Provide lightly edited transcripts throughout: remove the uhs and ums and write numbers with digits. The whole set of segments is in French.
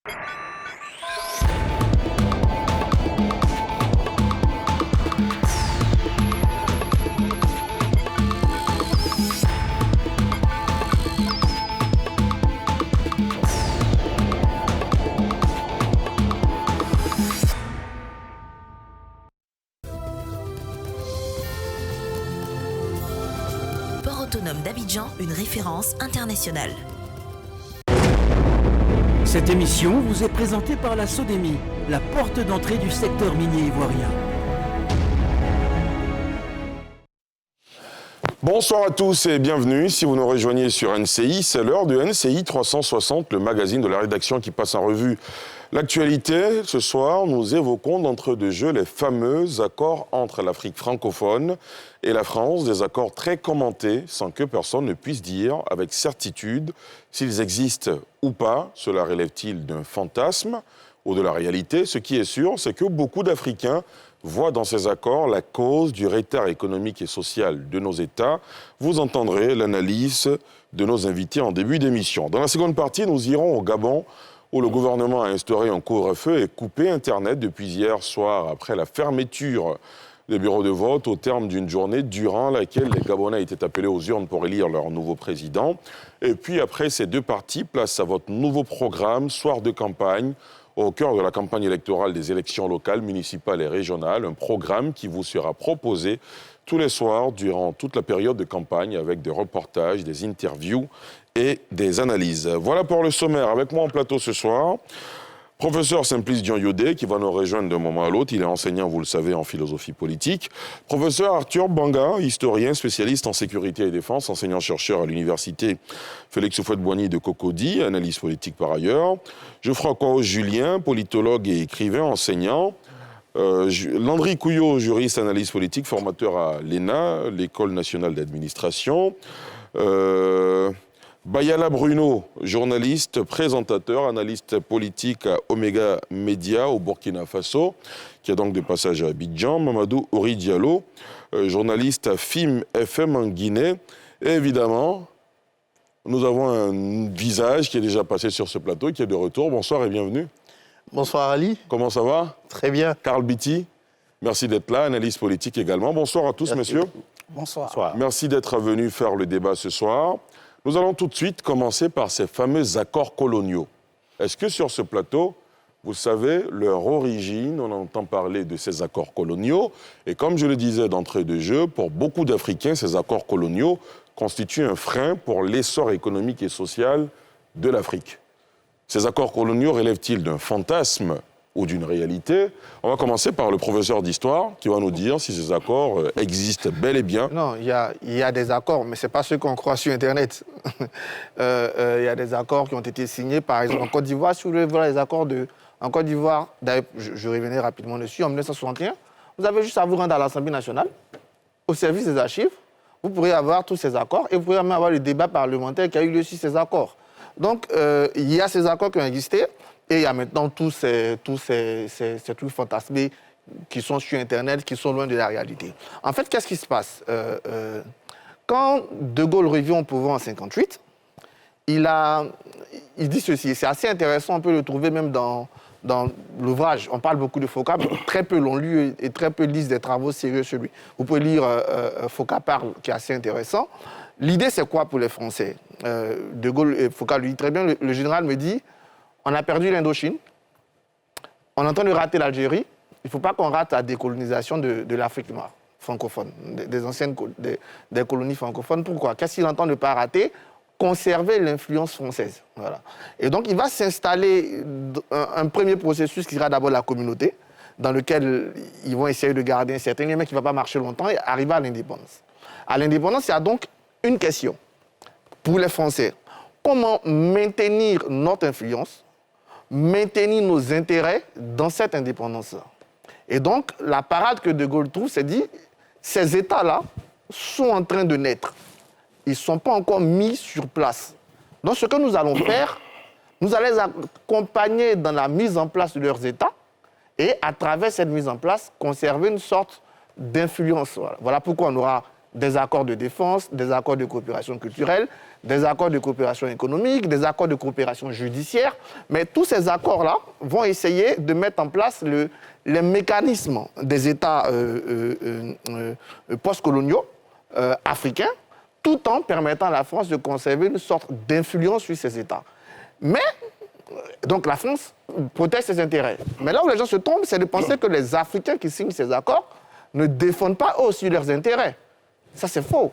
Port autonome d'Abidjan, une référence internationale. Cette émission vous est présentée par la Sodemi, la porte d'entrée du secteur minier ivoirien. Bonsoir à tous et bienvenue. Si vous nous rejoignez sur NCI, c'est l'heure de NCI 360, le magazine de la rédaction qui passe en revue l'actualité. Ce soir, nous évoquons d'entrée de jeu les fameux accords entre l'Afrique francophone et la France, des accords très commentés sans que personne ne puisse dire avec certitude s'ils existent ou pas. Cela relève-t-il d'un fantasme ou de la réalité? Ce qui est sûr, c'est que beaucoup d'Africains voient dans ces accords la cause du retard économique et social de nos États. Vous entendrez l'analyse de nos invités en début d'émission. Dans la seconde partie, nous irons au Gabon, où le gouvernement a instauré un couvre-feu et coupé Internet depuis hier soir, après la fermeture des bureaux de vote, au terme d'une journée durant laquelle les Gabonais étaient appelés aux urnes pour élire leur nouveau président. Et puis après ces deux parties, place à votre nouveau programme, soir de campagne, au cœur de la campagne électorale des élections locales, municipales et régionales, un programme qui vous sera proposé tous les soirs durant toute la période de campagne avec des reportages, des interviews et des analyses. Voilà pour le sommaire. Avec moi en plateau ce soir, professeur Simplice Dion-Yodé, qui va nous rejoindre d'un moment à l'autre. Il est enseignant, vous le savez, en philosophie politique. Professeur Arthur Banga, historien, spécialiste en sécurité et défense, enseignant-chercheur à l'université Félix Houphouët-Boigny de Cocody, analyse politique par ailleurs. Geoffroy Julien, politologue et écrivain, enseignant. Landry Couillot, juriste, analyse politique, formateur à l'ENA, l'École nationale d'administration. Bayala Bruno, journaliste, présentateur, analyste politique à Omega Media au Burkina Faso, qui a donc des passages à Abidjan. Mamadou Ouri Diallo, journaliste à FIM FM en Guinée. Et évidemment, nous avons un visage qui est déjà passé sur ce plateau, qui est de retour. Bonsoir et bienvenue. Bonsoir Ali. Comment ça va? Très bien. Karl Biti, merci d'être là, analyse politique également. Bonsoir à tous, Merci. messieurs. Bonsoir. Merci d'être venus faire le débat ce soir. Nous allons tout de suite commencer par ces fameux accords coloniaux. Est-ce que sur ce plateau, vous savez leur origine? On entend parler de ces accords coloniaux. Et comme je le disais d'entrée de jeu, pour beaucoup d'Africains, ces accords coloniaux constituent un frein pour l'essor économique et social de l'Afrique. Ces accords coloniaux relèvent-ils d'un fantasme ou d'une réalité? On va commencer par le professeur d'histoire qui va nous dire si ces accords existent bel et bien. Non, il y a des accords, mais ce n'est pas ceux qu'on croit sur Internet. Il y a des accords qui ont été signés, par exemple, en Côte d'Ivoire. Si vous voulez voir les accords en Côte d'Ivoire, je reviendrai rapidement dessus, en 1961, vous avez juste à vous rendre à l'Assemblée nationale, au service des archives, vous pourrez avoir tous ces accords et vous pourrez même avoir le débat parlementaire qui a eu lieu sur ces accords. Donc, il y a ces accords qui ont existé. Et il y a maintenant tous ces trucs fantasmés qui sont sur Internet, qui sont loin de la réalité. En fait, qu'est-ce qui se passe? Quand De Gaulle revient au pouvoir en 1958, il dit ceci. C'est assez intéressant, on peut le trouver même dans l'ouvrage. On parle beaucoup de Foucault, mais très peu l'ont lu et très peu lisent des travaux sérieux sur lui. Vous pouvez lire Foucault parle, qui est assez intéressant. L'idée, c'est quoi pour les Français? De Gaulle et Foucault lui dit très bien, le général me dit, on a perdu l'Indochine, on est en train de rater l'Algérie, il ne faut pas qu'on rate la décolonisation de l'Afrique noire francophone, des colonies francophones. Pourquoi? Qu'est-ce qu'il entend ne pas rater? Conserver l'influence française. Voilà. Et donc, il va s'installer un premier processus qui sera d'abord la communauté, dans lequel ils vont essayer de garder un certain lien, mais qui ne va pas marcher longtemps, et arriver à l'indépendance. À l'indépendance, il y a donc une question pour les Français. Comment maintenir notre influence, maintenir nos intérêts dans cette indépendance-là? Et donc, la parade que De Gaulle trouve, c'est dit, ces États-là sont en train de naître. Ils ne sont pas encore mis sur place. Donc, ce que nous allons faire, nous allons les accompagner dans la mise en place de leurs États et, à travers cette mise en place, conserver une sorte d'influence. Voilà pourquoi on aura des accords de défense, des accords de coopération culturelle, des accords de coopération économique, des accords de coopération judiciaire. Mais tous ces accords-là vont essayer de mettre en place les mécanismes des États postcoloniaux africains, tout en permettant à la France de conserver une sorte d'influence sur ces États. Mais, donc la France protège ses intérêts. Mais là où les gens se trompent, c'est de penser que les Africains qui signent ces accords ne défendent pas eux aussi leurs intérêts. Ça, c'est faux.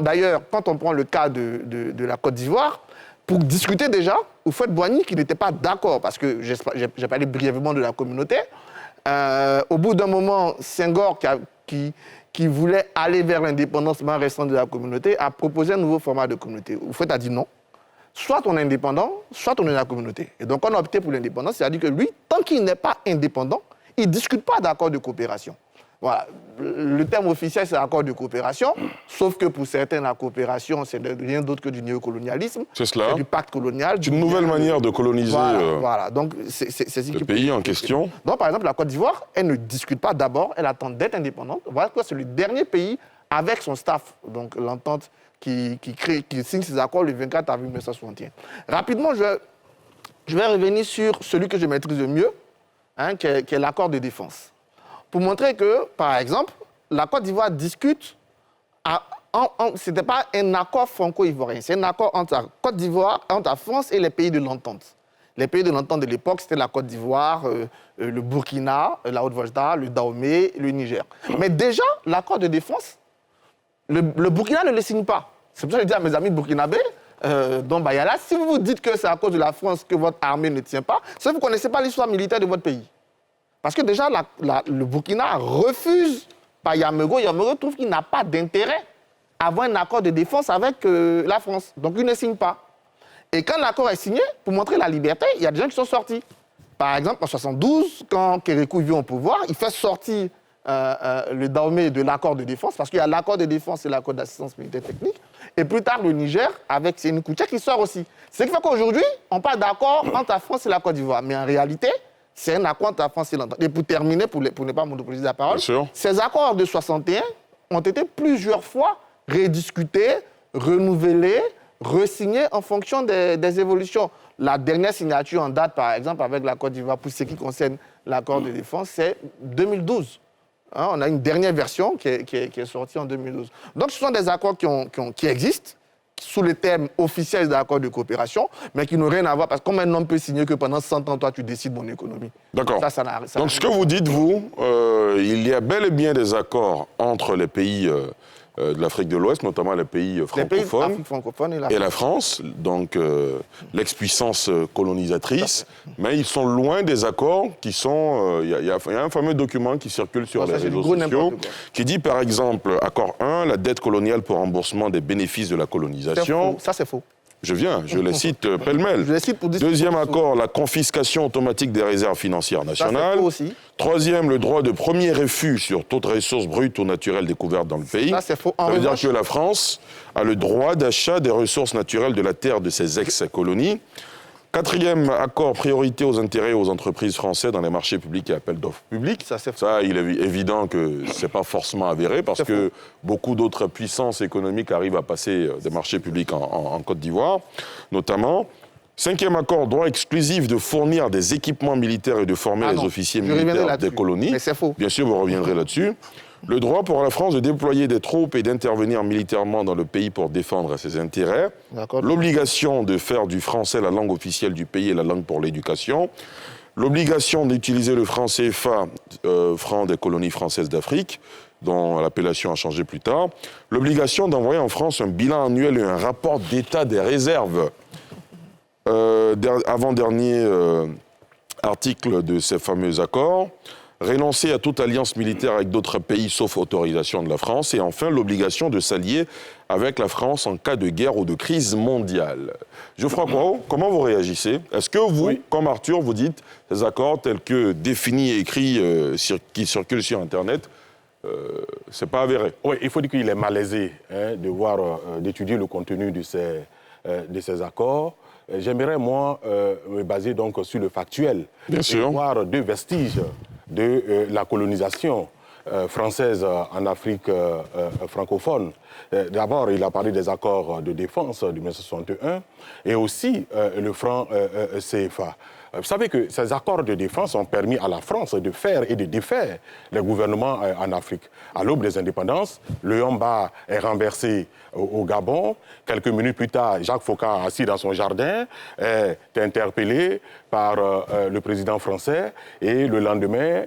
D'ailleurs, quand on prend le cas de la Côte d'Ivoire, pour discuter déjà, Houphouët-Boigny, qui n'était pas d'accord, parce que j'ai parlé brièvement de la communauté, au bout d'un moment, Senghor, qui voulait aller vers l'indépendance récente de la communauté, a proposé un nouveau format de communauté. Houphouët a dit non. Soit on est indépendant, soit on est la communauté. Et donc on a opté pour l'indépendance, c'est-à-dire que lui, tant qu'il n'est pas indépendant, il ne discute pas d'accord de coopération. Voilà. Le terme officiel, c'est accord de coopération, sauf que pour certains, la coopération, c'est rien d'autre que du néocolonialisme. C'est cela. C'est du pacte colonial. C'est une nouvelle manière de coloniser voilà. Donc, le pays en question. Donc, par exemple, la Côte d'Ivoire, elle ne discute pas d'abord, elle attend d'être indépendante. Voilà quoi, c'est le dernier pays avec son staff, donc l'entente qui signe ces accords le 24 avril 1961. Rapidement, je vais revenir sur celui que je maîtrise le mieux, hein, qui est l'accord de défense. Pour montrer que, par exemple, la Côte d'Ivoire discute, ce n'était pas un accord franco-ivoirien, c'est un accord entre la Côte d'Ivoire, entre la France et les pays de l'entente. Les pays de l'entente de l'époque, c'était la Côte d'Ivoire, le Burkina, la Haute-Volta, le Dahomey, le Niger. Mais déjà, l'accord de défense, le Burkina ne le signe pas. C'est pour ça que je dis à mes amis burkinabés, dont Bayala, si vous vous dites que c'est à cause de la France que votre armée ne tient pas, c'est que vous ne connaissez pas l'histoire militaire de votre pays. Parce que déjà, le Burkina refuse par Yamogo. Yamogo trouve qu'il n'a pas d'intérêt à avoir un accord de défense avec la France. Donc, il ne signe pas. Et quand l'accord est signé, pour montrer la liberté, il y a des gens qui sont sortis. Par exemple, en 1972, quand Kérékou vient au pouvoir, il fait sortir le Dahomey de l'accord de défense, parce qu'il y a l'accord de défense et l'accord d'assistance militaire technique. Et plus tard, le Niger, avec Séni Koutia, qui sort aussi. Ce qui fait qu'aujourd'hui, on parle d'accord entre la France et la Côte d'Ivoire. Mais en réalité, c'est un accord entre la France et l'entente. Et pour terminer, pour ne pas monopoliser la parole, ces accords de 61 ont été plusieurs fois rediscutés, renouvelés, re-signés en fonction des évolutions. La dernière signature en date, par exemple, avec la Côte d'Ivoire, pour ce qui concerne l'accord de défense, c'est 2012. Hein, on a une dernière version qui est sortie en 2012. Donc, ce sont des accords qui existent, sous les termes officiels d'accords de coopération, mais qui n'ont rien à voir, parce que comme un homme peut signer que pendant 100 ans, toi, tu décides mon économie. D'accord. Donc, ce que vous dites, vous, il y a bel et bien des accords entre les pays de l'Afrique de l'Ouest, notamment les pays francophones, et la France, donc l'ex-puissance colonisatrice, mais ils sont loin des accords qui sont... Il y a un fameux document qui circule sur les réseaux sociaux qui dit, par exemple, accord 1, la dette coloniale pour remboursement des bénéfices de la colonisation. Ça, c'est faux. Je les cite pêle-mêle. Je les cite pour dire. Deuxième accord, la confiscation automatique des réserves financières nationales. Ça, c'est faux aussi. Troisième, le droit de premier refus sur toute ressource brute ou naturelle découverte dans le pays. Ça, c'est faux. Ça veut dire que la France a le droit d'achat des ressources naturelles de la terre de ses ex-colonies. Quatrième accord, priorité aux intérêts aux entreprises françaises dans les marchés publics et appels d'offres publics. Ça, il est évident que ce n'est pas forcément avéré parce que beaucoup d'autres puissances économiques arrivent à passer des marchés publics en Côte d'Ivoire, notamment. Cinquième accord, droit exclusif de fournir des équipements militaires et de former les officiers militaires des colonies. Mais c'est faux. Bien sûr, vous reviendrez là-dessus. Le droit pour la France de déployer des troupes et d'intervenir militairement dans le pays pour défendre ses intérêts. L'obligation de faire du français la langue officielle du pays et la langue pour l'éducation. L'obligation d'utiliser le franc CFA, franc des colonies françaises d'Afrique, dont l'appellation a changé plus tard. L'obligation d'envoyer en France un bilan annuel et un rapport d'état des réserves. Avant-dernier article de ces fameux accords. Renoncer à toute alliance militaire avec d'autres pays sauf autorisation de la France. Et enfin, l'obligation de s'allier avec la France en cas de guerre ou de crise mondiale. Geoffroy Kouao, comment vous réagissez? Est-ce que vous, comme Arthur, vous dites ces accords tels que définis et écrits qui circulent sur Internet, c'est pas avéré? Oui, il faut dire qu'il est malaisé d'étudier le contenu de ces accords. J'aimerais, moi, me baser donc sur le factuel. Bien sûr. Voir deux vestiges de la colonisation. française en Afrique francophone. D'abord, il a parlé des accords de défense de 1961 et aussi le franc CFA. Vous savez que ces accords de défense ont permis à la France de faire et de défaire les gouvernements en Afrique. À l'aube des indépendances, le Yamba est renversé au Gabon. Quelques minutes plus tard, Jacques Foccart, assis dans son jardin, est interpellé par le président français. Et le lendemain,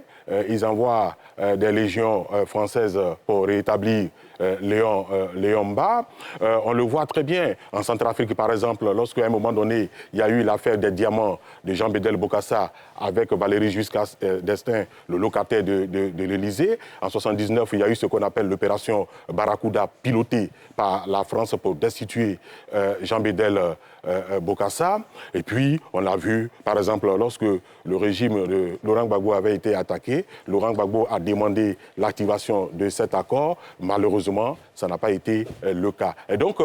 ils envoient des légions françaises pour rétablir Léon Mba. On le voit très bien en Centrafrique, par exemple, lorsqu'à un moment donné, il y a eu l'affaire des diamants de Jean-Bédel Bokassa avec Valéry Giscard d'Estaing, le locataire de l'Élysée. En 1979, il y a eu ce qu'on appelle l'opération Barracuda, pilotée par la France pour destituer Jean-Bédel Bokassa. Et puis, on a vu, par exemple, lorsque le régime de Laurent Gbagbo avait été attaqué, Laurent Gbagbo a demandé l'activation de cet accord. Malheureusement, ça n'a pas été le cas. Et donc,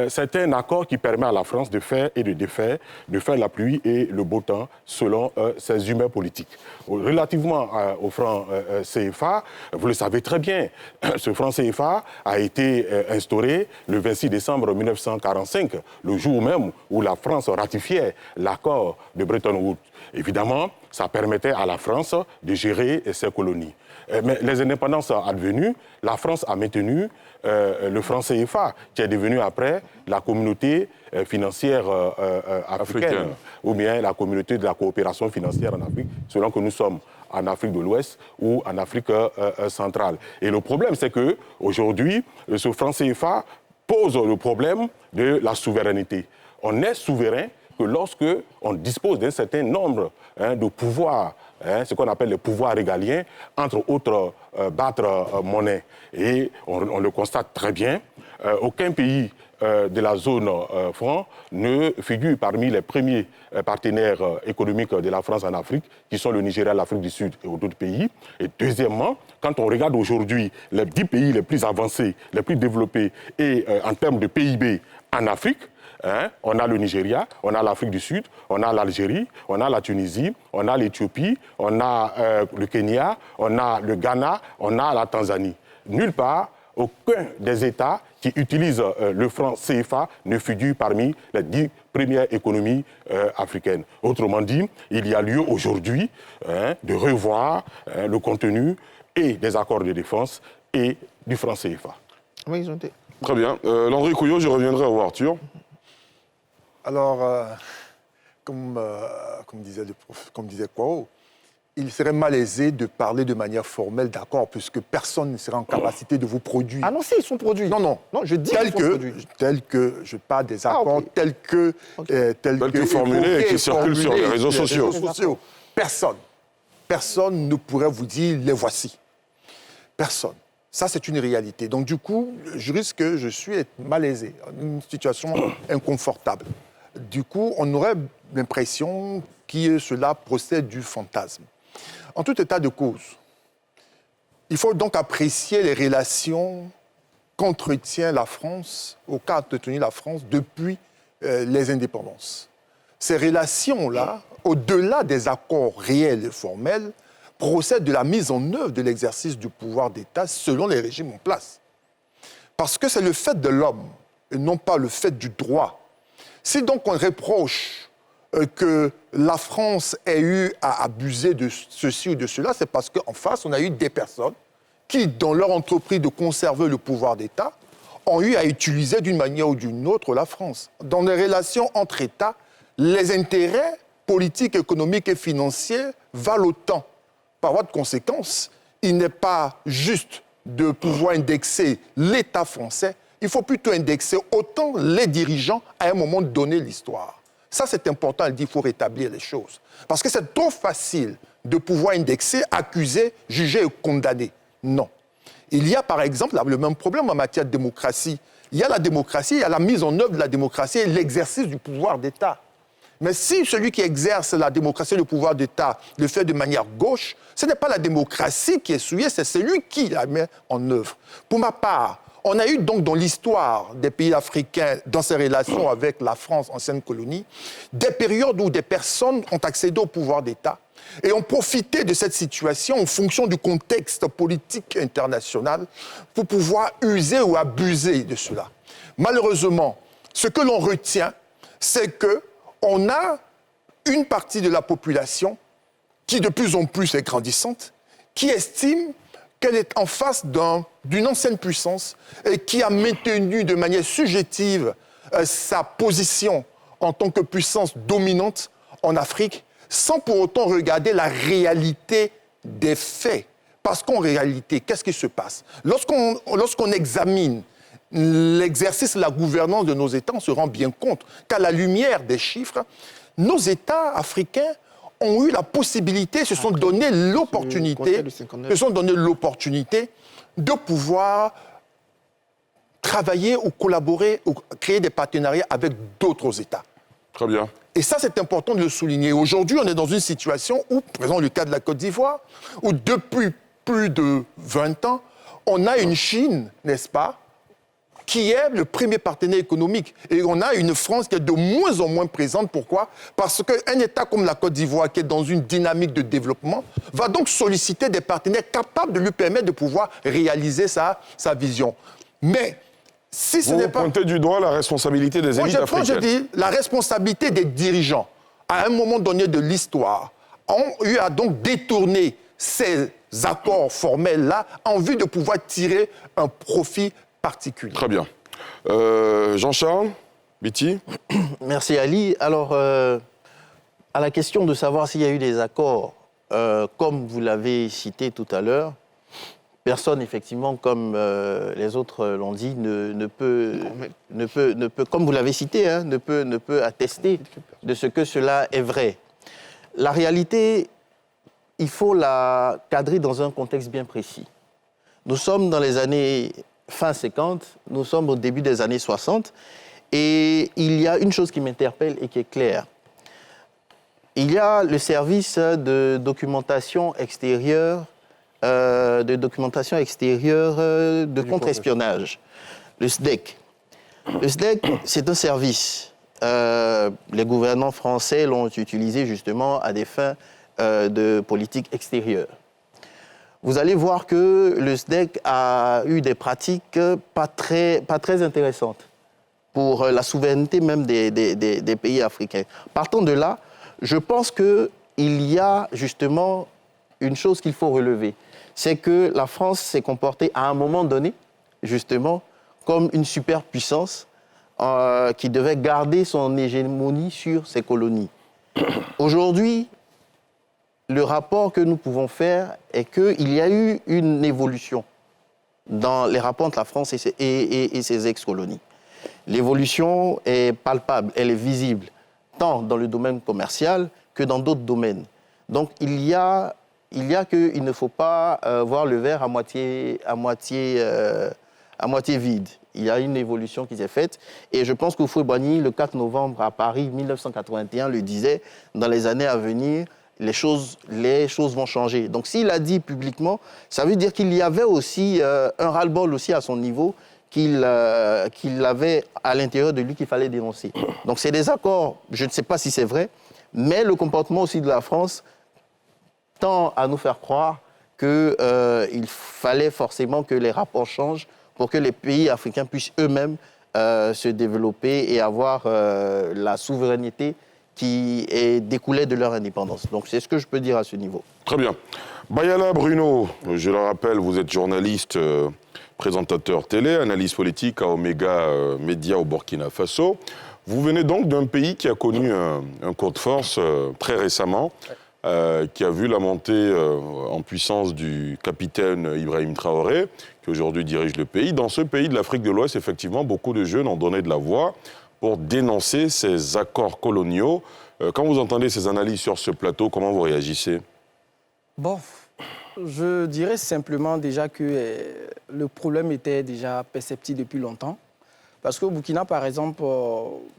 c'est un accord qui permet à la France de faire et de défaire, de faire la pluie et le beau temps selon ses humeurs politiques. Relativement au franc CFA, vous le savez très bien, ce franc CFA a été instauré le 26 décembre 1945, le jour même où la France ratifiait l'accord de Bretton Woods. Évidemment, ça permettait à la France de gérer ses colonies. Mais les indépendances advenues, la France a maintenu le franc CFA, qui est devenu après la communauté financière africaine, ou bien la communauté de la coopération financière en Afrique, selon que nous sommes en Afrique de l'Ouest ou en Afrique centrale. Et le problème, c'est qu'aujourd'hui, ce franc CFA pose le problème de la souveraineté. On est souverain que lorsque on dispose d'un certain nombre de pouvoirs, ce qu'on appelle les pouvoirs régaliens, entre autres battre monnaie. Et on le constate très bien, aucun pays de la zone franc ne figure parmi les premiers partenaires économiques de la France en Afrique, qui sont le Nigeria, l'Afrique du Sud et d'autres pays. Et deuxièmement, quand on regarde aujourd'hui les 10 pays les plus avancés, les plus développés, et en termes de PIB en Afrique, on a le Nigeria, on a l'Afrique du Sud, on a l'Algérie, on a la Tunisie, on a l'Éthiopie, on a le Kenya, on a le Ghana, on a la Tanzanie. Nulle part, aucun des États qui utilisent le franc CFA ne figure parmi les 10 premières économies africaines. Autrement dit, il y a lieu aujourd'hui de revoir le contenu et des accords de défense et du franc CFA. Oui, ils ont été. Très bien. Landry Couillot, je reviendrai à vous, Arthur. Alors, comme disait Kwao, il serait malaisé de parler de manière formelle d'accord, puisque personne ne serait en capacité de vous produire. Ah non, si, ils sont produits. Non, je dis qu'ils sont produits. Tel que je parle des accords, Tel que formulés et qui circulent sur les réseaux sociaux. Personne ne pourrait vous dire les voici. Personne. Ça, c'est une réalité. Donc, du coup, je suis malaisé, une situation inconfortable. Du coup, on aurait l'impression que cela procède du fantasme. En tout état de cause, il faut donc apprécier les relations qu'entretient la France, au cas d'entretenir la France, depuis les indépendances. Ces relations-là, au-delà des accords réels et formels, procèdent de la mise en œuvre de l'exercice du pouvoir d'État selon les régimes en place. Parce que c'est le fait de l'homme, et non pas le fait du droit. Si donc on reproche que la France ait eu à abuser de ceci ou de cela, c'est parce qu'en face, on a eu des personnes qui, dans leur entreprise de conserver le pouvoir d'État, ont eu à utiliser d'une manière ou d'une autre la France. Dans les relations entre États, les intérêts politiques, économiques et financiers valent autant. Par voie de conséquence, il n'est pas juste de pouvoir indexer l'État français, il faut plutôt indexer autant les dirigeants à un moment donné de l'histoire. Ça, c'est important, il faut rétablir les choses. Parce que c'est trop facile de pouvoir indexer, accuser, juger et condamner. Non. Il y a, par exemple, le même problème en matière de démocratie. Il y a la démocratie, il y a la mise en œuvre de la démocratie et l'exercice du pouvoir d'État. Mais si celui qui exerce la démocratie et le pouvoir d'État le fait de manière gauche, ce n'est pas la démocratie qui est souillée, c'est celui qui la met en œuvre. Pour ma part, on a eu donc dans l'histoire des pays africains, dans ses relations avec la France, ancienne colonie, des périodes où des personnes ont accédé au pouvoir d'État Et ont profité de cette situation en fonction du contexte politique international pour pouvoir user ou abuser de cela. Malheureusement, ce que l'on retient, c'est qu'on a une partie de la population qui de plus en plus est grandissante, qui estime qu'elle est en face d'une ancienne puissance et qui a maintenu de manière subjective sa position en tant que puissance dominante en Afrique, sans pour autant regarder la réalité des faits. Parce qu'en réalité, qu'est-ce qui se passe? Lorsqu'on examine l'exercice de la gouvernance de nos États, on se rend bien compte qu'à la lumière des chiffres, nos États africains ont eu la possibilité, se sont donné l'opportunité de pouvoir travailler ou collaborer ou créer des partenariats avec d'autres États. Très bien. Et ça, c'est important de le souligner. Aujourd'hui, on est dans une situation où, par exemple le cas de la Côte d'Ivoire, où depuis plus de 20 ans, on a une Chine, n'est-ce pas, qui est le premier partenaire économique. Et on a une France qui est de moins en moins présente. Pourquoi? Parce qu'un État comme la Côte d'Ivoire, qui est dans une dynamique de développement, va donc solliciter des partenaires capables de lui permettre de pouvoir réaliser sa vision. Mais si ce n'est pas... Vous pointez du doigt la responsabilité des élites africaines. Je dis la responsabilité des dirigeants, à un moment donné de l'histoire, ont eu à donc détourner ces accords formels-là en vue de pouvoir tirer un profit particulier. Très bien. Jean-Charles, Biti. Merci Ali. Alors, à la question de savoir s'il y a eu des accords, comme vous l'avez cité tout à l'heure, personne, effectivement, comme les autres l'ont dit, ne peut, comme vous l'avez cité, hein, ne peut attester de ce que cela est vrai. La réalité, il faut la cadrer dans un contexte bien précis. Nous sommes dans les années fin 50, nous sommes au début des années 60, et il y a une chose qui m'interpelle et qui est claire. Il y a le service de documentation extérieure, de contre-espionnage, le SDEC. Le SDEC, c'est un service. Les gouvernants français l'ont utilisé justement à des fins de politique extérieure. Vous allez voir que le SDEC a eu des pratiques pas très intéressantes pour la souveraineté même des pays africains. Partant de là, je pense qu'il y a justement une chose qu'il faut relever. C'est que la France s'est comportée à un moment donné, justement, comme une superpuissance qui devait garder son hégémonie sur ses colonies. Aujourd'hui, le rapport que nous pouvons faire est qu'il y a eu une évolution dans les rapports entre la France et ses ex-colonies. L'évolution est palpable, elle est visible, tant dans le domaine commercial que dans d'autres domaines. Donc il ne faut pas voir le verre à moitié vide. Il y a une évolution qui s'est faite. Et je pense qu'Houphouët-Boigny, le 4 novembre à Paris 1981, le disait, dans les années à venir, les choses vont changer. Donc s'il a dit publiquement, ça veut dire qu'il y avait aussi un ras-le-bol aussi à son niveau qu'il avait à l'intérieur de lui qu'il fallait dénoncer. Donc c'est des accords, je ne sais pas si c'est vrai, mais le comportement aussi de la France tend à nous faire croire qu'il fallait forcément que les rapports changent pour que les pays africains puissent eux-mêmes se développer et avoir la souveraineté qui découlait de leur indépendance. Donc c'est ce que je peux dire à ce niveau. Très bien. Bayala Bruno, je le rappelle, vous êtes journaliste, présentateur télé, analyse politique à Omega Média au Burkina Faso. Vous venez donc d'un pays qui a connu un coup de force très récemment, qui a vu la montée en puissance du capitaine Ibrahim Traoré, qui aujourd'hui dirige le pays. Dans ce pays de l'Afrique de l'Ouest, effectivement, beaucoup de jeunes ont donné de la voix pour dénoncer ces accords coloniaux. Quand vous entendez ces analyses sur ce plateau, comment vous réagissez? Bon, je dirais simplement déjà que le problème était déjà perceptible depuis longtemps. Parce qu'au Burkina, par exemple,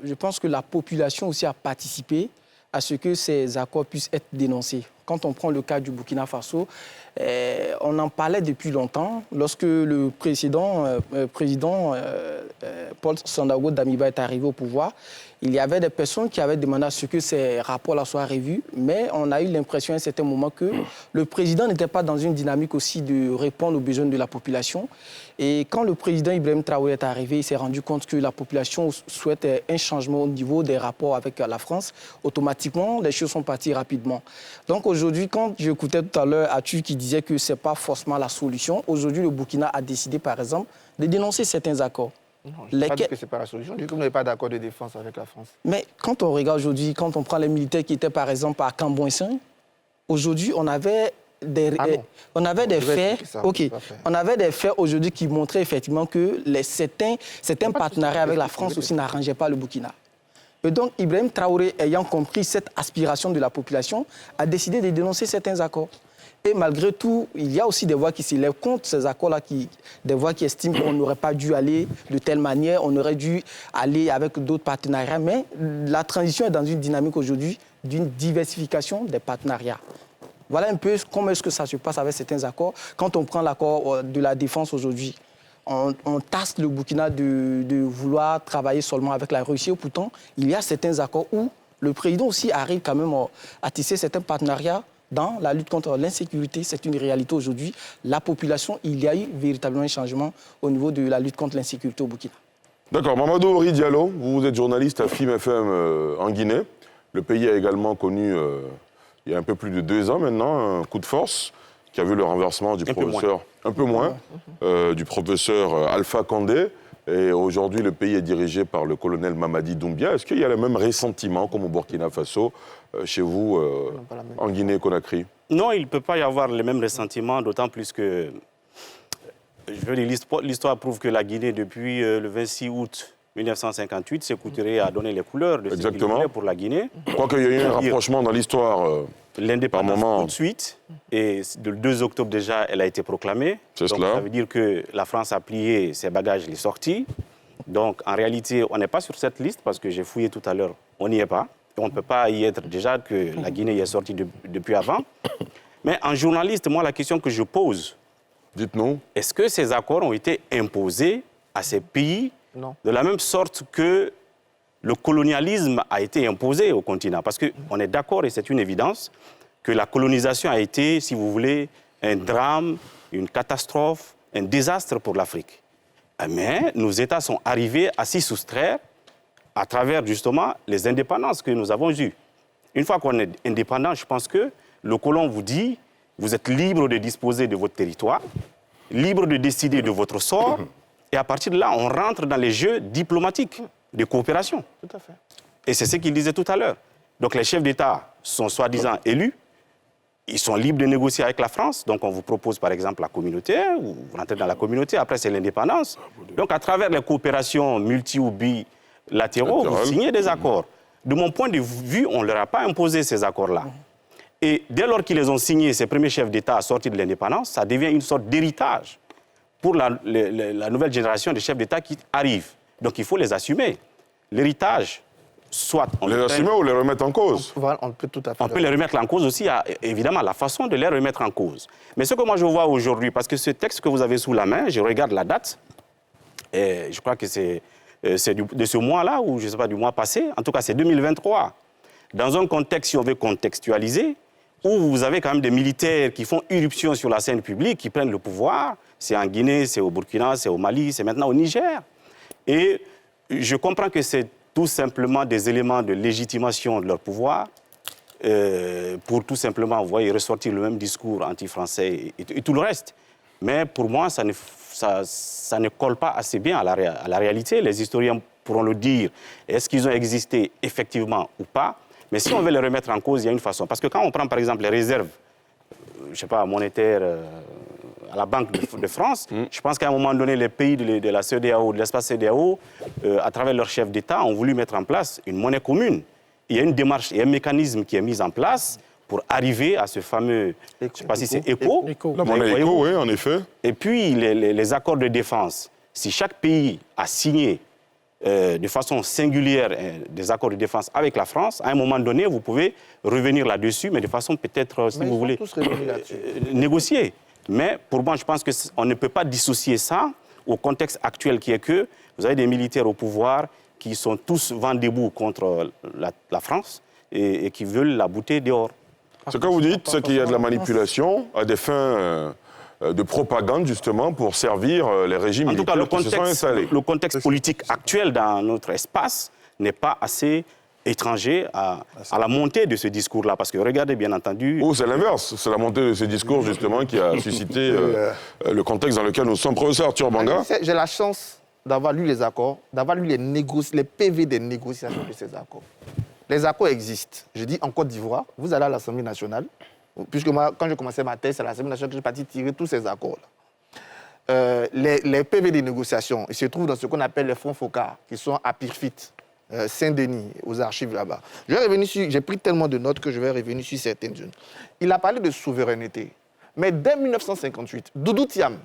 je pense que la population aussi a participé à ce que ces accords puissent être dénoncés. Quand on prend le cas du Burkina Faso, on en parlait depuis longtemps. Lorsque le président Paul Sandaogo Damiba est arrivé au pouvoir, il y avait des personnes qui avaient demandé à ce que ces rapports-là soient revus, mais on a eu l'impression à un certain moment que le président n'était pas dans une dynamique aussi de répondre aux besoins de la population. Et quand le président Ibrahim Traoré est arrivé, il s'est rendu compte que la population souhaite un changement au niveau des rapports avec la France. Automatiquement, les choses sont parties rapidement. Donc aujourd'hui, quand j'écoutais tout à l'heure Atu qui disait que ce n'est pas forcément la solution, aujourd'hui le Burkina a décidé par exemple de dénoncer certains accords. Non, je ne dis pas que ce n'est pas la solution. Je dis que vous n'avez pas d'accord de défense avec la France. Mais quand on regarde aujourd'hui, quand on prend les militaires qui étaient par exemple à Cambon-Saint, aujourd'hui on avait des faits. On avait des faits aujourd'hui qui montraient effectivement que certains partenariats avec la France aussi n'arrangeaient pas le Burkina. Et donc Ibrahim Traoré, ayant compris cette aspiration de la population, a décidé de dénoncer certains accords. Et malgré tout, il y a aussi des voix qui s'élèvent contre ces accords-là, des voix qui estiment qu'on n'aurait pas dû aller de telle manière, on aurait dû aller avec d'autres partenariats. Mais la transition est dans une dynamique aujourd'hui d'une diversification des partenariats. Voilà un peu comment est-ce que ça se passe avec certains accords. Quand on prend l'accord de la défense aujourd'hui, on tasse le Burkina de vouloir travailler seulement avec la Russie. Pourtant, il y a certains accords où le président aussi arrive quand même à tisser certains partenariats dans la lutte contre l'insécurité. C'est une réalité aujourd'hui. La population, il y a eu véritablement un changement au niveau de la lutte contre l'insécurité au Burkina. D'accord. Mamadou Ori Diallo, vous êtes journaliste à FIM FM en Guinée. Le pays a également connu, il y a un peu plus de 2 ans maintenant, un coup de force qui a vu le renversement du professeur... Un peu moins. Du professeur Alpha Condé. Et aujourd'hui, le pays est dirigé par le colonel Mamadi Doumbia. Est-ce qu'il y a le même ressentiment, comme au Burkina Faso, chez vous, en Guinée-Conakry? Non, il ne peut pas y avoir le même ressentiment, d'autant plus que, je veux dire, l'histoire prouve que la Guinée, depuis le 26 août 1958, Sékou Touré a donné les couleurs de ce qu'il voulait pour la Guinée. Je crois qu'il y a eu un rapprochement dans l'histoire. L'indépendance tout de suite, et le 2 octobre déjà, elle a été proclamée. C'est donc, cela. Ça veut dire que la France a plié ses bagages, les sorties. Donc en réalité, on n'est pas sur cette liste parce que j'ai fouillé tout à l'heure, on n'y est pas. Et on ne peut pas y être déjà que la Guinée y est sortie depuis avant. Mais en journaliste, moi, la question que je pose, dites-nous, est-ce que ces accords ont été imposés à ces pays de la même sorte que le colonialisme a été imposé au continent? Parce qu'on est d'accord, et c'est une évidence, que la colonisation a été, si vous voulez, un drame, une catastrophe, un désastre pour l'Afrique. Mais nos États sont arrivés à s'y soustraire à travers, justement, les indépendances que nous avons eues. Une fois qu'on est indépendant, je pense que le colon vous dit, vous êtes libre de disposer de votre territoire, libre de décider de votre sort, et à partir de là, on rentre dans les jeux diplomatiques de coopération. Tout à fait. Et c'est ce qu'il disait tout à l'heure. Donc les chefs d'État sont soi-disant élus, ils sont libres de négocier avec la France. Donc on vous propose par exemple la communauté, vous rentrez dans la communauté, après c'est l'indépendance. Donc à travers les coopérations multi- ou bilatéraux, vous signez des accords. De mon point de vue, on ne leur a pas imposé ces accords-là. Et dès lors qu'ils les ont signés, ces premiers chefs d'État sortis de l'indépendance, ça devient une sorte d'héritage pour la nouvelle génération de chefs d'État qui arrivent. Donc il faut les assumer. L'héritage, soit on les assumer ou les remettre en cause. On peut tout à fait. On peut les remettre en cause aussi, évidemment, la façon de les remettre en cause. Mais ce que moi je vois aujourd'hui, parce que ce texte que vous avez sous la main, je regarde la date, et je crois que c'est de ce mois-là, ou je ne sais pas, du mois passé, en tout cas c'est 2023. Dans un contexte, si on veut contextualiser, où vous avez quand même des militaires qui font irruption sur la scène publique, qui prennent le pouvoir, c'est en Guinée, c'est au Burkina, c'est au Mali, c'est maintenant au Niger. Et je comprends que c'est tout simplement des éléments de légitimation de leur pouvoir pour tout simplement, vous voyez, ressortir le même discours anti-français et tout le reste. Mais pour moi, ça ne colle pas assez bien à la réalité. Les historiens pourront le dire. Est-ce qu'ils ont existé effectivement ou pas? Mais si on veut les remettre en cause, il y a une façon. Parce que quand on prend par exemple les réserves, je ne sais pas, monétaires à la Banque de France, je pense qu'à un moment donné, les pays de la CEDEAO, de l'espace CEDEAO, à travers leurs chefs d'État, ont voulu mettre en place une monnaie commune. Il y a une démarche et un mécanisme qui est mis en place pour arriver à ce fameux, je ne sais pas si c'est ECO. La monnaie ECO, oui, en effet. Et puis, les accords de défense. Si chaque pays a signé de façon singulière des accords de défense avec la France, à un moment donné, vous pouvez revenir là-dessus, mais de façon peut-être, si vous voulez, négocier. Mais pour moi, je pense qu'on ne peut pas dissocier ça au contexte actuel qui est que vous avez des militaires au pouvoir qui sont tous vent debout contre la France et qui veulent la bouter dehors. Ce que vous dites, c'est qu'il y a de la manipulation à des fins de propagande, justement, pour servir les régimes militaires qui se sont installés. Le contexte politique actuel dans notre espace n'est pas assez étranger à la montée de ce discours-là. Parce que regardez, bien entendu... Oh, c'est l'inverse. C'est la montée de ce discours, justement, qui a suscité le contexte dans lequel nous sommes. Professeur Arthur Banga. J'ai la chance d'avoir lu les accords, d'avoir lu les PV des négociations de ces accords. Les accords existent. Je dis en Côte d'Ivoire, vous allez à l'Assemblée nationale, puisque moi, quand j'ai commencé ma thèse, c'est à l'Assemblée nationale que j'ai parti tirer tous ces accords-là. Les PV des négociations, ils se trouvent dans ce qu'on appelle les fonds FOCA, qui sont à Pirfit, Saint-Denis, aux archives là-bas. J'ai pris tellement de notes que je vais revenir sur certaines zones. Il a parlé de souveraineté. Mais dès 1958, Doudou Thiam,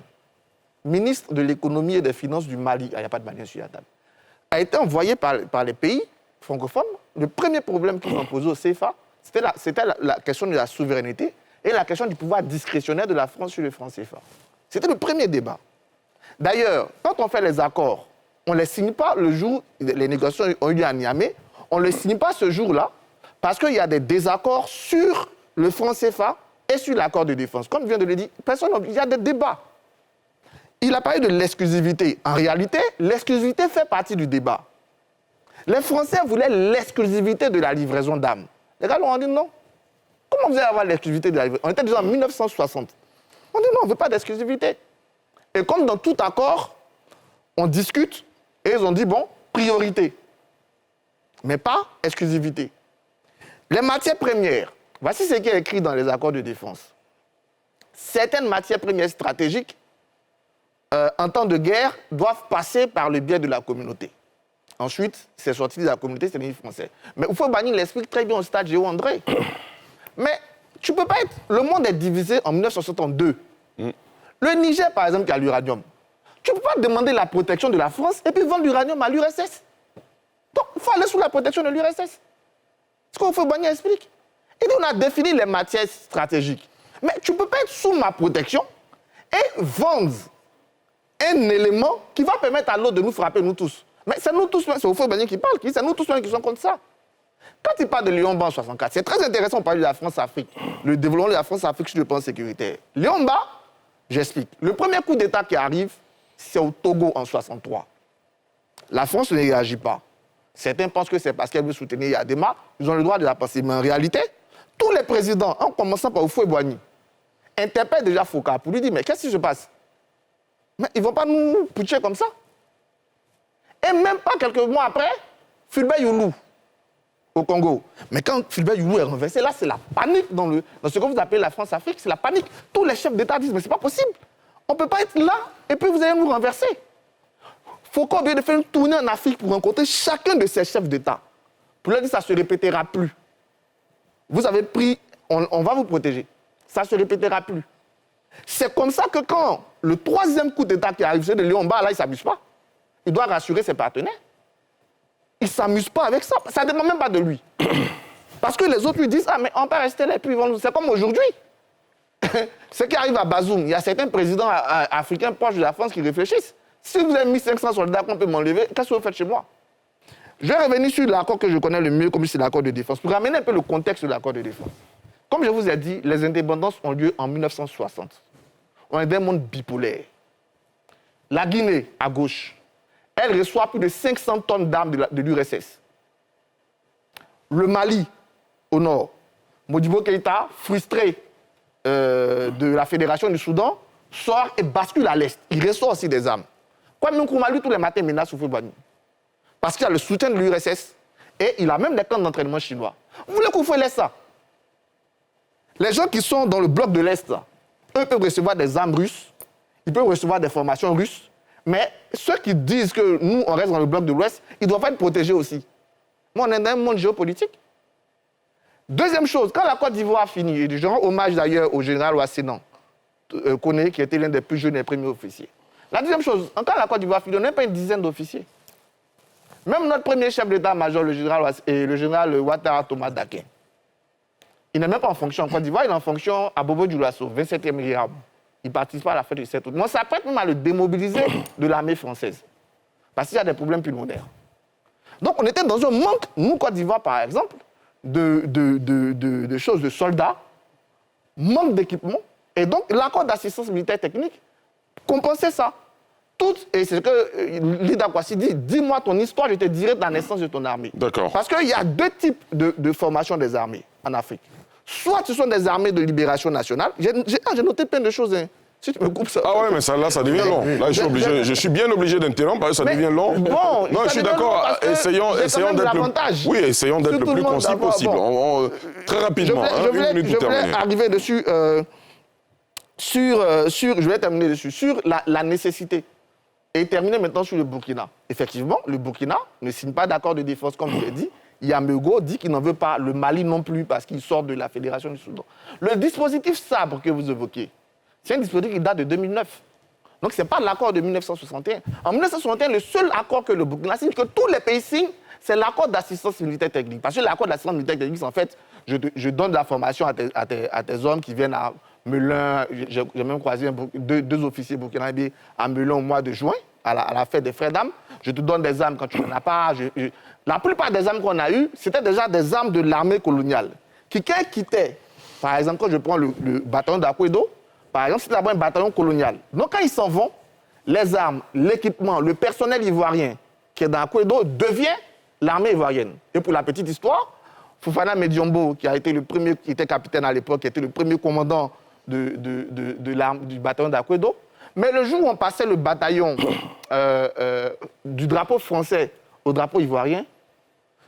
ministre de l'économie et des finances du Mali, il n'y a pas de Malien sur la table, a été envoyé par les pays francophones. Le premier problème qu'ils ont posé au CFA, c'était la question de la souveraineté et la question du pouvoir discrétionnaire de la France sur le franc CFA. C'était le premier débat. D'ailleurs, quand on fait les accords, on ne les signe pas le jour, les négociations ont eu lieu à Niamey, on ne les signe pas ce jour-là, parce qu'il y a des désaccords sur le franc CFA et sur l'accord de défense. Comme je viens de le dire, il y a des débats. Il a parlé de l'exclusivité. En réalité, l'exclusivité fait partie du débat. Les Français voulaient l'exclusivité de la livraison d'armes. Les gars ont dit non. Comment vous allez avoir l'exclusivité de la livraison? On était déjà en 1960. On dit non, on ne veut pas d'exclusivité. Et comme dans tout accord, on discute et ils ont dit bon, priorité. Mais pas exclusivité. Les matières premières, voici ce qui est écrit dans les accords de défense. Certaines matières premières stratégiques, en temps de guerre, doivent passer par le biais de la communauté. Ensuite, c'est sorti de la communauté, c'est l'ennemi français. Mais Houphouët-Boigny l'explique très bien au stade Géo André. Mais tu ne peux pas être... Le monde est divisé en 1962. Le Niger, par exemple, qui a l'uranium. Tu ne peux pas demander la protection de la France et puis vendre l'uranium à l'URSS. Donc, il faut aller sous la protection de l'URSS. C'est ce qu'Houphouët-Boigny explique. Et donc, on a défini les matières stratégiques. Mais tu ne peux pas être sous ma protection et vendre un élément qui va permettre à l'autre de nous frapper, nous tous. Mais c'est nous tous, c'est Houphouët-Boigny qui parle, c'est nous tous qui sommes contre ça. Quand il parle de Liomba en 1964, c'est très intéressant de parler de la France-Afrique, le développement de la France-Afrique sur le plan sécuritaire. Liomba, j'explique. Le premier coup d'État qui arrive, c'est au Togo en 1963. La France ne réagit pas. Certains pensent que c'est parce qu'elle veut soutenir Yadema, ils ont le droit de la penser. Mais en réalité, tous les présidents, en commençant par Houphouët-Boigny, interpellent déjà Foucault pour lui dire mais qu'est-ce qui se passe? Mais ils ne vont pas nous putcher comme ça. Et même pas quelques mois après, Fulbert Youlou, au Congo. Mais quand Fulbert Youlou est renversé, là, c'est la panique dans ce que vous appelez la France-Afrique, c'est la panique. Tous les chefs d'État disent, mais c'est pas possible. On ne peut pas être là et puis vous allez nous renverser. Foucault vient de faire une tournée en Afrique pour rencontrer chacun de ces chefs d'État. Pour leur dire, ça ne se répétera plus. Vous avez pris, on va vous protéger. Ça ne se répétera plus. C'est comme ça que quand le troisième coup d'État qui arrive, c'est de Liomba, là, il ne s'amuse pas. Il doit rassurer ses partenaires. Il ne s'amuse pas avec ça. Ça ne dépend même pas de lui. Parce que les autres lui disent, ah, mais on peut rester là, et puis ils vont nous... C'est comme aujourd'hui. Ce qui arrive à Bazoum, il y a certains présidents africains proches de la France qui réfléchissent. Si vous avez mis 500 soldats qu'on peut m'enlever, qu'est-ce que vous faites chez moi? Je vais revenir sur l'accord que je connais le mieux, comme c'est l'accord de défense, pour ramener un peu le contexte de l'accord de défense. Comme je vous ai dit, les indépendances ont lieu en 1960. On est dans un monde bipolaire. La Guinée, à gauche, elle reçoit plus de 500 tonnes d'armes de l'URSS. Le Mali, au nord, Modibo Keïta, frustré de la Fédération du Soudan, sort et bascule à l'est. Il reçoit aussi des armes. Kwame Nkrumah, lui, tous les matins, menace Houphouët-Boigny. Parce qu'il a le soutien de l'URSS et il a même des camps d'entraînement chinois. Vous voulez qu'on fasse ça? Les gens qui sont dans le bloc de l'Est, eux peuvent recevoir des armes russes, ils peuvent recevoir des formations russes, mais ceux qui disent que nous, on reste dans le bloc de l'Ouest, ils doivent être protégés aussi. Moi, on est dans un monde géopolitique. Deuxième chose, quand la Côte d'Ivoire a fini, et je rends hommage d'ailleurs au général Ouassénan, Koné, qui était l'un des plus jeunes et premiers officiers. La deuxième chose, quand la Côte d'Ivoire a fini, on n'a pas une dizaine d'officiers. Même notre premier chef d'état-major, le général Ouattara Thomas Dakin, il n'est même pas en fonction en Côte d'Ivoire, il est en fonction à Bobo-Dioulasso, 27e RIAB. Il participe pas à la fête du 7 août. Moi, ça prête même à le démobiliser de l'armée française. Parce qu'il y a des problèmes pulmonaires. Donc on était dans un manque, nous, Côte d'Ivoire, par exemple, de choses, de soldats, manque d'équipement. Et donc l'accord d'assistance militaire technique compensait ça. Et c'est ce que Lida Kwasi dit, dis-moi ton histoire, je te dirai la naissance de ton armée. D'accord. Parce qu'il y a deux types de formation des armées en Afrique. Soit ce sont des armées de libération nationale. J'ai noté plein de choses. Hein. Si tu me coupes ça. Ah ouais, mais ça devient long. Là, je suis bien obligé d'interrompre parce que ça devient long. Bon, non, je suis d'accord. Essayons d'être Oui, essayons d'être le plus concis possible. Bon. Très rapidement. Je voulais arriver dessus. Je vais terminer dessus. Sur la nécessité. Et terminer maintenant sur le Burkina. Effectivement, le Burkina ne signe pas d'accord de défense, comme je l'ai dit. Yamego dit qu'il n'en veut pas, le Mali non plus, parce qu'il sort de la Fédération du Soudan. Le dispositif Sabre que vous évoquez, c'est un dispositif qui date de 2009. Donc, ce n'est pas l'accord de 1961. En 1961, le seul accord que le Burkina signe, que tous les pays signent, c'est l'accord d'assistance militaire technique. Parce que l'accord d'assistance militaire technique, c'est en fait, je donne de la formation à tes hommes qui viennent à Melun. J'ai même croisé deux officiers burkinabés à Melun au mois de juin, à la fête des frères d'armes. Je te donne des armes quand tu n'en as pas. La plupart des armes qu'on a eues, c'était déjà des armes de l'armée coloniale. Quelqu'un quittait, par exemple, quand je prends le bataillon d'Akwedo, par exemple, c'est d'abord un bataillon colonial. Donc quand ils s'en vont, les armes, l'équipement, le personnel ivoirien qui est dans Akwedo devient l'armée ivoirienne. Et pour la petite histoire, Fofana Mediombo, qui était capitaine à l'époque, qui était le premier commandant du bataillon d'Akwedo, mais le jour où on passait le bataillon du drapeau français au drapeau ivoirien,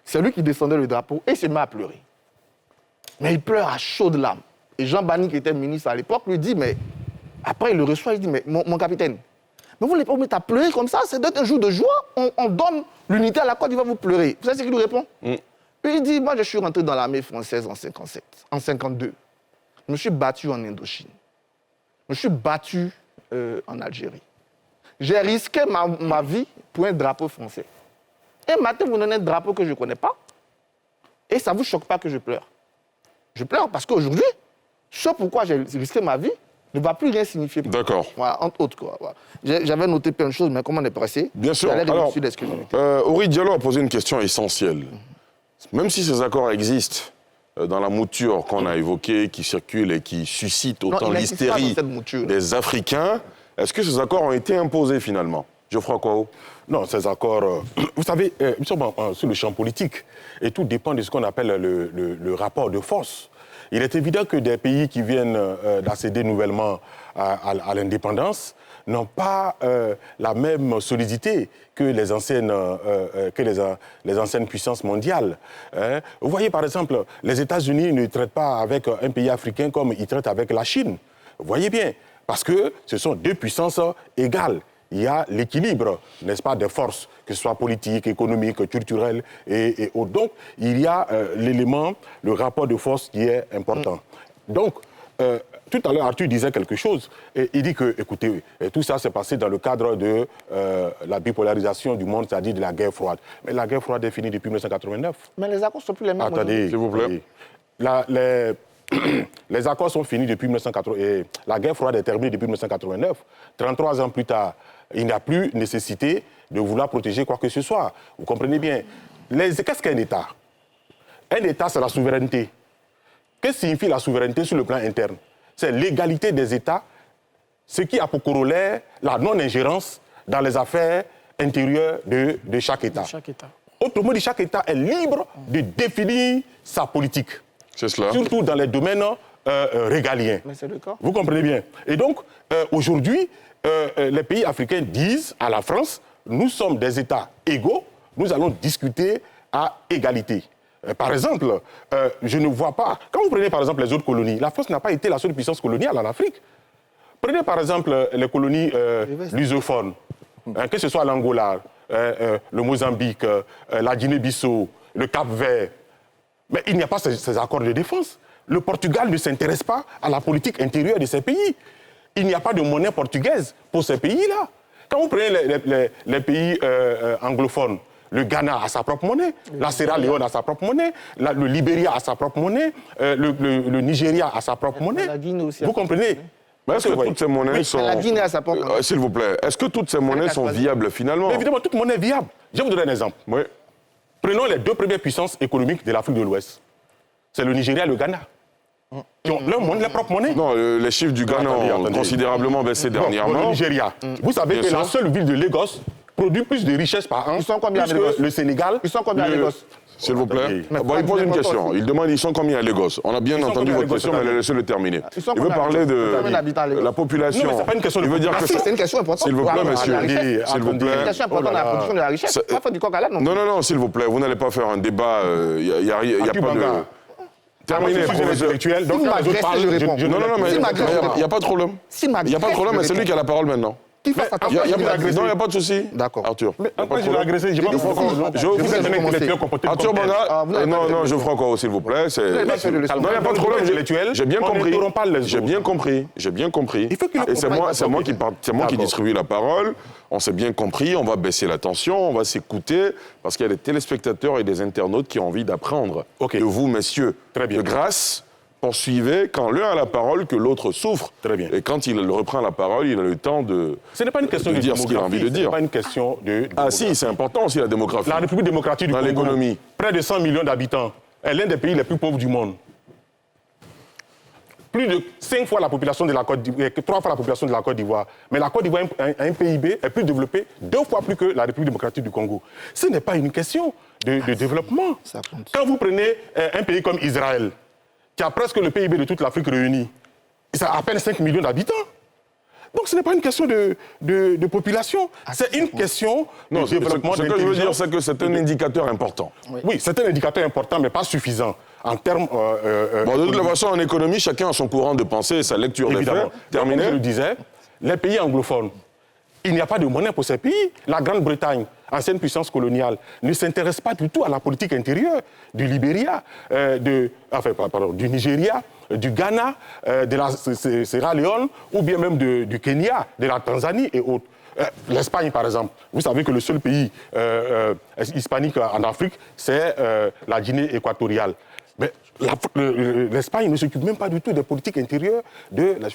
c'est lui qui descendait le drapeau et il se met à pleurer. Mais il pleure à chaudes larmes. Et Jean Bani, qui était ministre à l'époque, lui dit, mais après il le reçoit, il dit, mais mon capitaine, mais vous ne pas vous mettre à pleurer comme ça, c'est d'être un jour de joie, on donne l'unité à la Côte d'Ivoire, vous pleurez. Vous savez ce qu'il lui répond? Il dit, moi je suis rentré dans l'armée française en 57, en 52. Je me suis battu en Indochine. Je me suis battu en Algérie. J'ai risqué ma vie pour un drapeau français. Et maintenant, vous donnez un drapeau que je ne connais pas. Et ça ne vous choque pas que je pleure. Je pleure parce qu'aujourd'hui, ce pourquoi j'ai risqué ma vie ne va plus rien signifier. D'accord. Voilà, entre autres. Quoi, voilà. J'avais noté plein de choses, mais comme on est pressé, bien sûr. Alors, Ori Diallo a posé une question essentielle. Même si ces accords existent dans la mouture qu'on a évoquée, qui circule et qui suscite autant l'hystérie des Africains, est-ce que ces accords ont été imposés finalement? Geoffroy Kouao? Non, ces accords, vous savez, nous sommes sur le champ politique et tout dépend de ce qu'on appelle le rapport de force. Il est évident que des pays qui viennent d'accéder nouvellement à l'indépendance n'ont pas la même solidité que les anciennes puissances mondiales. Vous voyez, par exemple, les États-Unis ne traitent pas avec un pays africain comme ils traitent avec la Chine. Vous voyez bien, parce que ce sont deux puissances égales. Il y a l'équilibre, n'est-ce pas, des forces, que ce soit politique, économique, culturelle et autres. Donc, il y a l'élément, le rapport de force qui est important. Donc, tout à l'heure, Arthur disait quelque chose. Et il dit que, écoutez, tout ça s'est passé dans le cadre de la bipolarisation du monde, c'est-à-dire de la guerre froide. Mais la guerre froide est finie depuis 1989. Mais les accords ne sont plus les mêmes. Attendez, s'il vous plaît. Les accords sont finis depuis 1989. Et la guerre froide est terminée depuis 1989. 33 ans plus tard, il n'y a plus nécessité de vouloir protéger quoi que ce soit. Vous comprenez bien. Qu'est-ce qu'un État? Un État, c'est la souveraineté. Qu'est-ce que signifie la souveraineté sur le plan interne? C'est l'égalité des États, ce qui a pour corollaire la non-ingérence dans les affaires intérieures de chaque État. Autrement dit, chaque État est libre de définir sa politique. C'est cela. Surtout dans les domaines régaliens. Mais c'est le cas. Vous comprenez bien. Et donc, aujourd'hui, les pays africains disent à la France, nous sommes des États égaux, nous allons discuter à égalité. Par exemple, je ne vois pas... Quand vous prenez par exemple les autres colonies, la France n'a pas été la seule puissance coloniale en Afrique. Prenez par exemple les colonies lusophones, que ce soit l'Angola, le Mozambique, la Guinée-Bissau, le Cap-Vert. Mais il n'y a pas ces accords de défense. Le Portugal ne s'intéresse pas à la politique intérieure de ces pays. Il n'y a pas de monnaie portugaise pour ces pays-là. Quand vous prenez les pays anglophones, le Ghana a sa propre monnaie, la Sierra Leone a sa propre monnaie, le Libéria a sa propre monnaie, le Nigeria a sa propre monnaie. La Guinée aussi. Vous comprenez? Mais est-ce que toutes ces monnaies sont... La Guinée a sa propre monnaie. S'il vous plaît, est-ce que toutes ces monnaies sont viables finalement? Mais évidemment, toute monnaie est viable. Je vais vous donner un exemple. Oui. Prenons les deux premières puissances économiques de l'Afrique de l'Ouest. C'est le Nigeria et le Ghana. Ils ont leur propre monnaie. Non, les chiffres du Ghana ont considérablement baissé dernièrement. Le Nigeria. Vous savez que la seule ville de Lagos produit plus de richesses par an. Ils sont combien à Lagos? Le Sénégal. Ils sont combien à Lagos? S'il vous plaît. Bon, il pose une question. Il demande ils sont combien à Lagos. On a bien entendu votre question, mais laissez-le terminer. Il veut parler de la population. Non, mais c'est pas une question de Il veut dire que c'est une question importante. S'il vous plaît, monsieur. S'il vous plaît. C'est une question importante dans la production de la richesse. Pas faire du coq à l'âne, non. Non, s'il vous plaît. Vous n'allez pas faire un débat. Il n'y a pas de... Terminé, professeur. Donc, s'il m'agresse, je réponds. Non, mais il n'y a pas de problème. Il n'y a pas de problème, mais c'est lui qui a la parole maintenant. Non, il n'y a pas de souci. D'accord. Arthur. Après, je l'ai agressé. Arthur Banga. Non, Geoffroy Kouao, s'il vous plaît. Non, il n'y a pas de problème. J'ai bien compris. J'ai bien compris. Et c'est moi qui distribue la parole. On s'est bien compris. On va baisser la tension. On va s'écouter. Parce qu'il y a des téléspectateurs et des internautes qui ont envie d'apprendre de vous, messieurs. De grâce. Poursuivez quand l'un a la parole que l'autre souffre. Très bien. Et quand il reprend la parole, il a le temps de Ce n'est pas une question de dire ce qu'il a envie de dire. Ce n'est pas une question de Ah si, c'est important aussi la démographie. La République démocratique du Congo, l'économie. Près de 100 millions d'habitants, est l'un des pays les plus pauvres du monde. Plus de 5 fois la population de la Côte d'Ivoire, 3 fois la population de la Côte d'Ivoire. Mais la Côte d'Ivoire a un PIB est plus développé 2 fois plus que la République démocratique du Congo. Ce n'est pas une question de développement. Quand vous prenez un pays comme Israël, qui a presque le PIB de toute l'Afrique réunie, ça a à peine 5 millions d'habitants. Donc ce n'est pas une question de population, c'est une question de développement. Ce que je veux dire, c'est que c'est un indicateur important. Oui, c'est un indicateur important, mais pas suffisant. En termes... de toute façon, en économie, chacun a son courant de pensée et sa lecture des faits. Terminé. Comme je le disais, les pays anglophones, il n'y a pas de monnaie pour ces pays. La Grande-Bretagne, ancienne puissance coloniale, ne s'intéresse pas du tout à la politique intérieure du Libéria, du Nigeria, du Ghana, de la Sierra Leone, ou bien même du Kenya, de la Tanzanie et autres. L'Espagne, par exemple. Vous savez que le seul pays hispanique en Afrique, c'est la Guinée équatoriale. Mais l'Espagne ne s'occupe même pas du tout des politiques intérieures de la...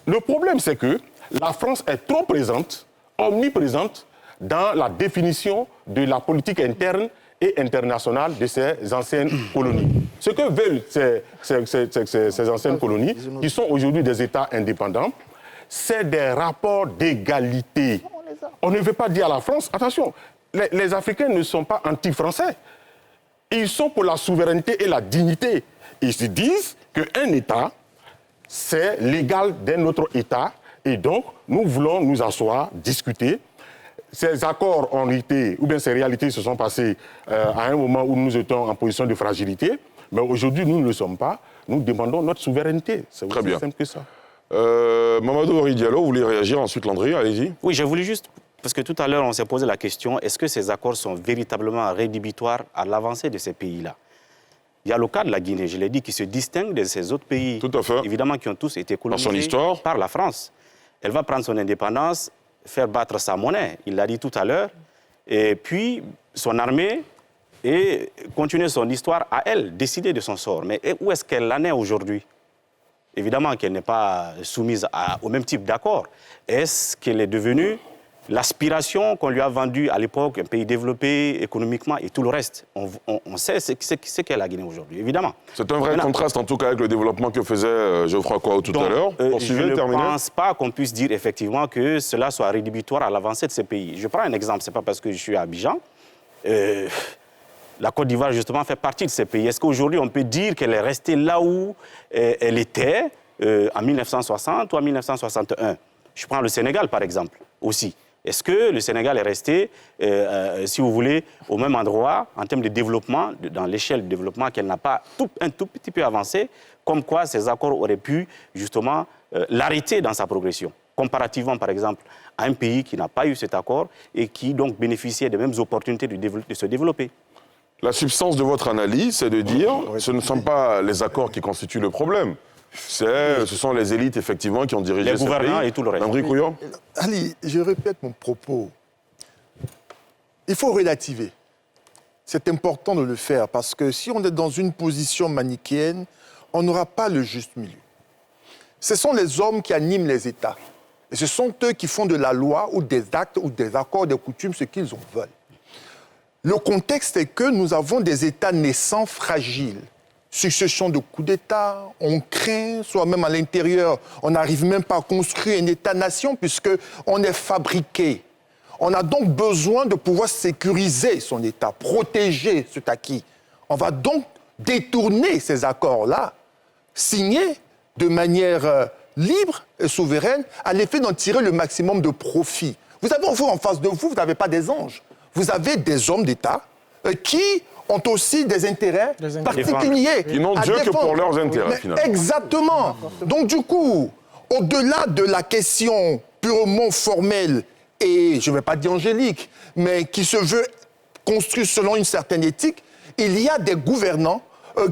Le problème, c'est que la France est trop présente, omniprésente, dans la définition de la politique interne et internationale de ces anciennes colonies. Ce que veulent ces anciennes colonies, qui sont aujourd'hui des États indépendants, c'est des rapports d'égalité. On ne veut pas dire à la France, attention, les Africains ne sont pas anti-français. Ils sont pour la souveraineté et la dignité. Ils se disent qu'un État, c'est l'égal d'un autre État, et donc nous voulons nous asseoir, discuter. Ces accords ont été, ou bien ces réalités se sont passées à un moment où nous étions en position de fragilité, mais aujourd'hui nous ne le sommes pas. Nous demandons notre souveraineté. C'est aussi simple que ça. Mamadou Henri Diallo, vous voulez réagir ensuite, Landry, allez-y. Oui, je voulais juste, parce que tout à l'heure on s'est posé la question, est-ce que ces accords sont véritablement rédhibitoires à l'avancée de ces pays-là? Il y a le cas de la Guinée, je l'ai dit, qui se distingue de ces autres pays, tout à fait. Évidemment, qui ont tous été colonisés par son histoire, par la France. Elle va prendre son indépendance, faire battre sa monnaie, il l'a dit tout à l'heure, et puis son armée, et continuer son histoire à elle, décider de son sort. Mais où est-ce qu'elle en est aujourd'hui? Évidemment qu'elle n'est pas soumise au même type d'accord. Est-ce qu'elle est devenue l'aspiration qu'on lui a vendue à l'époque, un pays développé économiquement et tout le reste? On sait ce qu'est la Guinée aujourd'hui, évidemment. C'est un vrai contraste, en tout cas, avec le développement que faisait Geoffroy Kouao tout à l'heure. Je ne pense pas qu'on puisse dire effectivement que cela soit rédhibitoire à l'avancée de ces pays. Je prends un exemple, ce n'est pas parce que je suis à Abidjan. La Côte d'Ivoire, justement, fait partie de ces pays. Est-ce qu'aujourd'hui, on peut dire qu'elle est restée là où elle était en 1960 ou en 1961? Je prends le Sénégal, par exemple, aussi. Est-ce que le Sénégal est resté, si vous voulez, au même endroit en termes de développement, dans l'échelle de développement, qu'elle n'a pas un tout petit peu avancé, comme quoi ces accords auraient pu, justement, l'arrêter dans sa progression, comparativement, par exemple, à un pays qui n'a pas eu cet accord et qui, donc, bénéficiait des mêmes opportunités de se développer. La substance de votre analyse, c'est de dire que ce ne sont pas les accords qui constituent le problème. Ce sont les élites, effectivement, qui ont dirigé les gouvernants et tout le reste. Landry Couillon. Ali, je répète mon propos. Il faut relativer. C'est important de le faire parce que si on est dans une position manichéenne, on n'aura pas le juste milieu. Ce sont les hommes qui animent les États. Et ce sont eux qui font de la loi ou des actes ou des accords, des coutumes, ce qu'ils en veulent. Le contexte est que nous avons des États naissants fragiles. Succession de coups d'État, on craint, soit même à l'intérieur, on n'arrive même pas à construire un État-nation puisqu'on est fabriqué. On a donc besoin de pouvoir sécuriser son État, protéger cet acquis. On va donc détourner ces accords-là, signés de manière libre et souveraine, à l'effet d'en tirer le maximum de profit. Vous avez en face de vous, vous n'avez pas des anges. Vous avez des hommes d'État qui ont aussi des intérêts particuliers. Qui n'ont Dieu que pour leurs intérêts, finalement. Exactement. Donc, du coup, au-delà de la question purement formelle et, je ne vais pas dire angélique, mais qui se veut construire selon une certaine éthique, il y a des gouvernants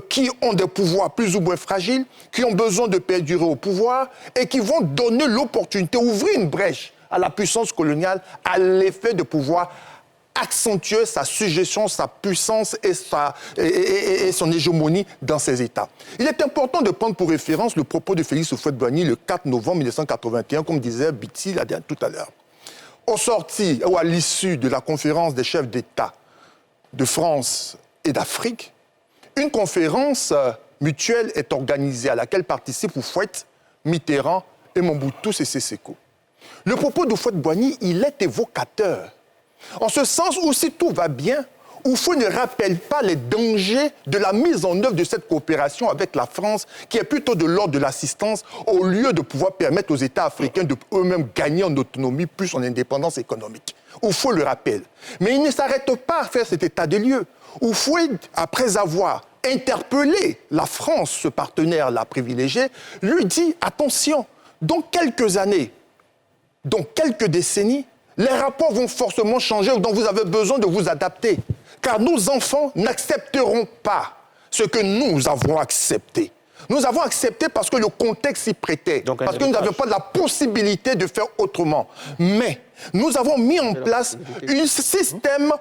qui ont des pouvoirs plus ou moins fragiles, qui ont besoin de perdurer au pouvoir et qui vont donner l'opportunité, ouvrir une brèche à la puissance coloniale à l'effet de pouvoir accentuer sa suggestion, sa puissance et son hégémonie dans ces États. Il est important de prendre pour référence le propos de Félix Houphouët-Boigny le 4 novembre 1981, comme disait Biti tout à l'heure. Au sorti ou à l'issue de la conférence des chefs d'État de France et d'Afrique, une conférence mutuelle est organisée à laquelle participent Houphouët, Mitterrand et Mobutu Sese Seko. Le propos d'Houphouët-Boigny, il est évocateur. En ce sens où si tout va bien, Houphouët ne rappelle pas les dangers de la mise en œuvre de cette coopération avec la France, qui est plutôt de l'ordre de l'assistance, au lieu de pouvoir permettre aux États africains de eux-mêmes gagner en autonomie, plus en indépendance économique. Houphouët le rappelle. Mais il ne s'arrête pas à faire cet état des lieux. Houphouët, après avoir interpellé la France, ce partenaire-là privilégié, lui dit « Attention, dans quelques années, dans quelques décennies, les rapports vont forcément changer, donc vous avez besoin de vous adapter. Car nos enfants n'accepteront pas ce que nous avons accepté. Nous avons accepté parce que le contexte s'y prêtait, parce que nous n'avions pas la possibilité de faire autrement. Mais nous avons mis en place un système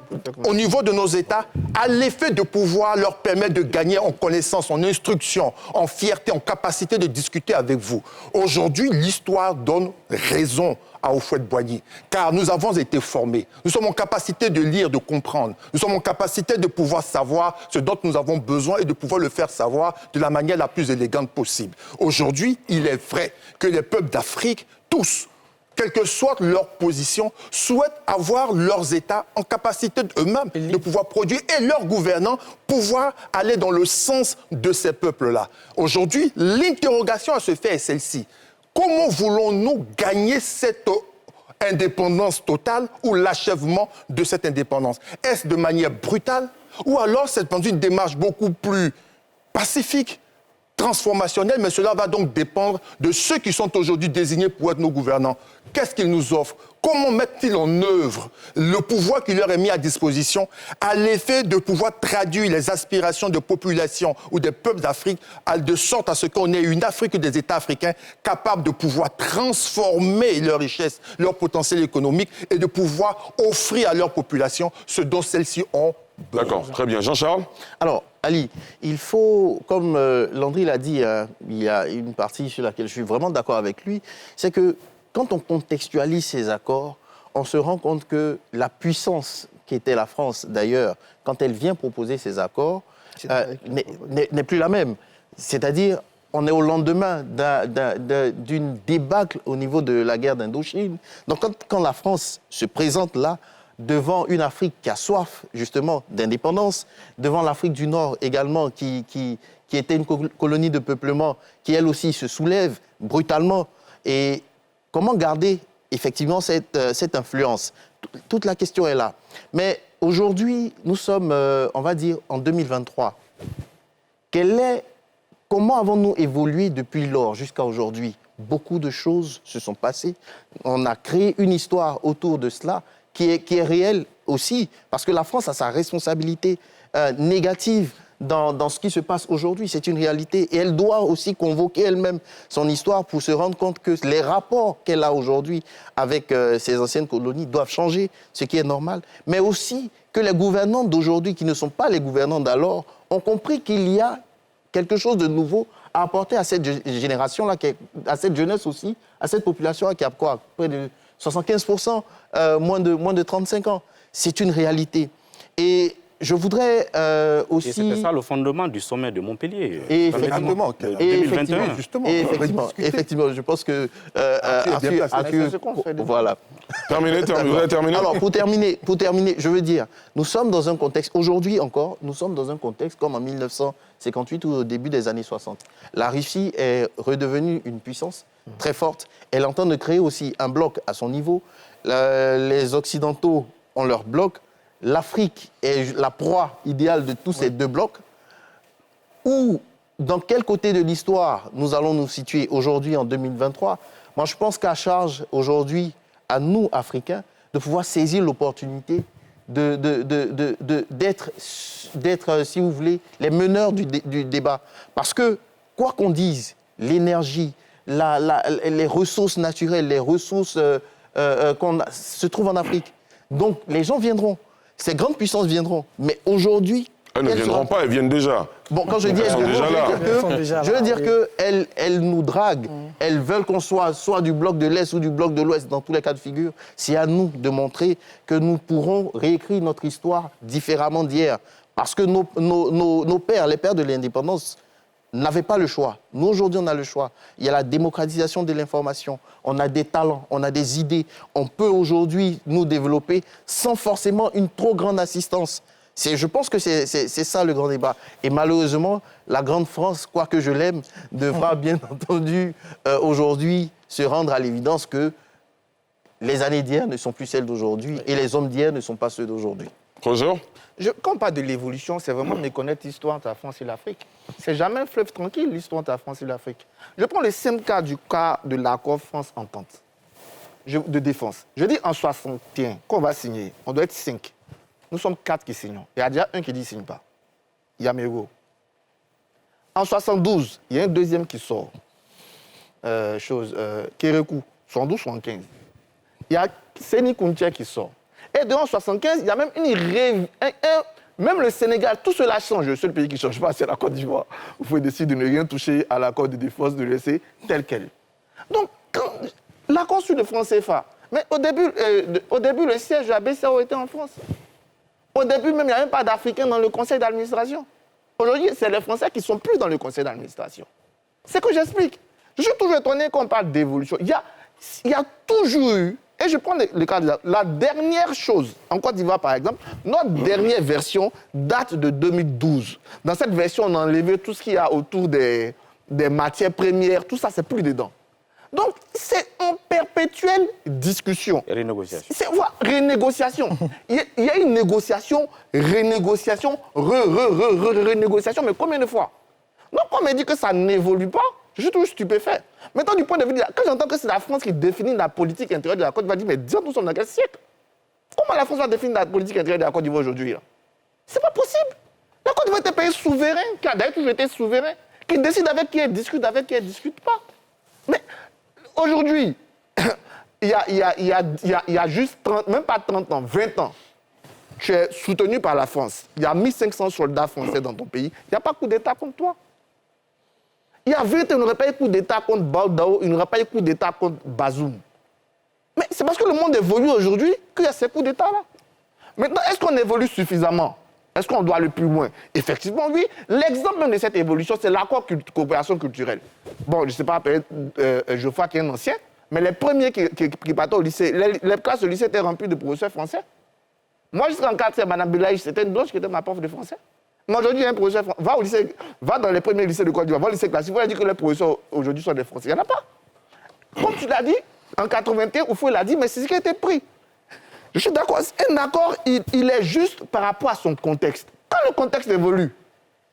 au niveau de nos États à l'effet de pouvoir leur permettre de gagner en connaissance, en instruction, en fierté, en capacité de discuter avec vous. Aujourd'hui, l'histoire donne raison à Houphouët-Boigny, car nous avons été formés. Nous sommes en capacité de lire, de comprendre. Nous sommes en capacité de pouvoir savoir ce dont nous avons besoin et de pouvoir le faire savoir de la manière la plus élégante possible. Aujourd'hui, il est vrai que les peuples d'Afrique, tous, quelle que soit leur position, souhaitent avoir leurs États en capacité eux-mêmes de pouvoir produire et leurs gouvernants pouvoir aller dans le sens de ces peuples-là. Aujourd'hui, l'interrogation à se faire est celle-ci. Comment voulons-nous gagner cette indépendance totale ou l'achèvement de cette indépendance? Est-ce de manière brutale ou alors c'est dans une démarche beaucoup plus pacifique, transformationnelle, mais cela va donc dépendre de ceux qui sont aujourd'hui désignés pour être nos gouvernants. Qu'est-ce qu'ils nous offrent? Comment mettent-ils en œuvre le pouvoir qui leur est mis à disposition à l'effet de pouvoir traduire les aspirations de populations ou des peuples d'Afrique de sorte à ce qu'on ait une Afrique ou des États africains capables de pouvoir transformer leurs richesses, leur potentiel économique et de pouvoir offrir à leur population ce dont celles-ci ont besoin. D'accord, très bien. Jean-Charles? Alors, Ali, il faut, comme Landry l'a dit, il y a une partie sur laquelle je suis vraiment d'accord avec lui, c'est que quand on contextualise ces accords, on se rend compte que la puissance qu'était la France, d'ailleurs, quand elle vient proposer ces accords, n'est plus la même. C'est-à-dire, on est au lendemain d'une débâcle au niveau de la guerre d'Indochine. Donc, quand la France se présente là, devant une Afrique qui a soif, justement, d'indépendance, devant l'Afrique du Nord également, qui était une colonie de peuplement, qui, elle aussi, se soulève brutalement. Et comment garder, effectivement, cette influence? Toute la question est là. Mais aujourd'hui, nous sommes, on va dire, en 2023. Comment avons-nous évolué depuis lors jusqu'à aujourd'hui? Beaucoup de choses se sont passées. On a créé une histoire autour de cela qui est réelle aussi, parce que la France a sa responsabilité négative dans ce qui se passe aujourd'hui. C'est une réalité. Et elle doit aussi convoquer elle-même son histoire pour se rendre compte que les rapports qu'elle a aujourd'hui avec ses anciennes colonies doivent changer, ce qui est normal. Mais aussi que les gouvernants d'aujourd'hui, qui ne sont pas les gouvernants d'alors, ont compris qu'il y a quelque chose de nouveau à apporter à cette génération-là, à cette jeunesse aussi, à cette population-là qui a quoi, près de 75%, moins de 35 ans. C'est une réalité. Et je voudrais aussi... Et c'était ça le fondement du sommet de Montpellier. Et Exactement. Et 2021. Justement. effectivement, je pense que voilà. Terminé, vous avez terminé? Alors, pour terminer, je veux dire, nous sommes dans un contexte, aujourd'hui encore, nous sommes dans un contexte comme en 1958 ou au début des années 60. La Russie est redevenue une puissance très forte. Elle est en train de créer aussi un bloc à son niveau. Les Occidentaux ont leur bloc. L'Afrique est la proie idéale de tous ces deux blocs. Où, dans quel côté de l'histoire nous allons nous situer aujourd'hui en 2023? Moi, je pense qu'à charge aujourd'hui, à nous, Africains, de pouvoir saisir l'opportunité d'être, si vous voulez, les meneurs du débat. Parce que, quoi qu'on dise, l'énergie, les ressources naturelles, les ressources se trouvent en Afrique. Donc, les gens viendront. Ces grandes puissances viendront. Mais aujourd'hui... Elles ne viendront pas, elles viennent déjà. Bon, quand je dis elles je veux dire qu'elles nous draguent. Elles veulent qu'on soit du bloc de l'Est ou du bloc de l'Ouest, dans tous les cas de figure. C'est à nous de montrer que nous pourrons réécrire notre histoire différemment d'hier. Parce que nos pères, les pères de l'indépendance, n'avaient pas le choix. Nous, aujourd'hui, on a le choix. Il y a la démocratisation de l'information. On a des talents, on a des idées. On peut aujourd'hui nous développer sans forcément une trop grande assistance. Je pense que c'est ça le grand débat. Et malheureusement, la grande France, quoique je l'aime, devra bien entendu aujourd'hui se rendre à l'évidence que les années d'hier ne sont plus celles d'aujourd'hui et les hommes d'hier ne sont pas ceux d'aujourd'hui. Professeur ? Quand on parle de l'évolution, c'est vraiment méconnaître l'histoire entre la France et l'Afrique. C'est jamais un fleuve tranquille, l'histoire entre la France et l'Afrique. Je prends le simple cas de l'accord France-Entente de défense. Je dis en 61, qu'on va signer, on doit être 5. Nous sommes 4 qui signons. Il y a déjà un qui dit qu'il ne signe pas. Yamero. En 72, il y a un deuxième qui sort. Kérékou, 72-75. Il y a Séni Kountia qui sort. Et en 75, il y a même même le Sénégal, tout cela change. Le seul pays qui ne change pas, c'est la Côte d'Ivoire. Vous pouvez décider de ne rien toucher à l'accord de défense, de le laisser tel quel. Donc, l'accord sur le franc CFA, mais au début, le siège de la BCEAO était en France. Au début, même, il n'y a même pas d'Africains dans le conseil d'administration. Aujourd'hui, c'est les Français qui ne sont plus dans le conseil d'administration. C'est que j'explique. Je suis toujours étonné quand on parle d'évolution. Il y a toujours eu, et je prends le cas de la dernière chose, en Côte d'Ivoire par exemple, notre dernière version date de 2012. Dans cette version, on a enlevé tout ce qu'il y a autour des matières premières, tout ça, c'est plus dedans. Donc, c'est en perpétuelle discussion. Et renégociation. Renégociation. Il y a une négociation, renégociation, renégociation, mais combien de fois? Donc, quand on me dit que ça n'évolue pas, je suis toujours stupéfait. Maintenant, du point de vue, quand j'entends que c'est la France qui définit la politique intérieure de la Côte d'Ivoire, je me dis, mais disons, nous sommes dans quel siècle? Comment la France va définir la politique intérieure de la Côte d'Ivoire aujourd'hui? C'est pas possible. La Côte d'Ivoire est un pays souverain, qui a d'ailleurs toujours été souverain, qui décide avec qui elle discute, avec qui elle ne discute pas. Mais aujourd'hui, il y a juste 30, même pas 30 ans, 20 ans, tu es soutenu par la France. Il y a 1500 soldats français dans ton pays. Il n'y a pas coup d'État contre toi. Il y a 20 ans, il n'y aurait pas eu coup d'État contre Baudao, il n'y aurait pas eu coup d'État contre Bazoum. Mais c'est parce que le monde évolue aujourd'hui qu'il y a ces coups d'État-là. Maintenant, est-ce qu'on évolue suffisamment? Est-ce qu'on doit aller plus loin? Effectivement, oui. L'exemple même de cette évolution, c'est l'accord de coopération culturelle. Bon, je ne sais pas, peut-être Geoffroy qui est un ancien, mais les premiers qui partaient au lycée, les classes au lycée étaient remplies de professeurs français. Moi, jusqu'en 4e, Mme Belaïch, c'était une blanche qui était ma prof de français. Mais aujourd'hui, il y a un professeur français. Va dans les premiers lycées de Côte d'Ivoire, va au lycée classique, vous allez dire que les professeurs aujourd'hui sont des Français. Il n'y en a pas. Comme tu l'as dit, en 81, Oufou l'a dit, mais c'est ce qui a été pris. Je suis d'accord. Un accord, il est juste par rapport à son contexte. Quand le contexte évolue,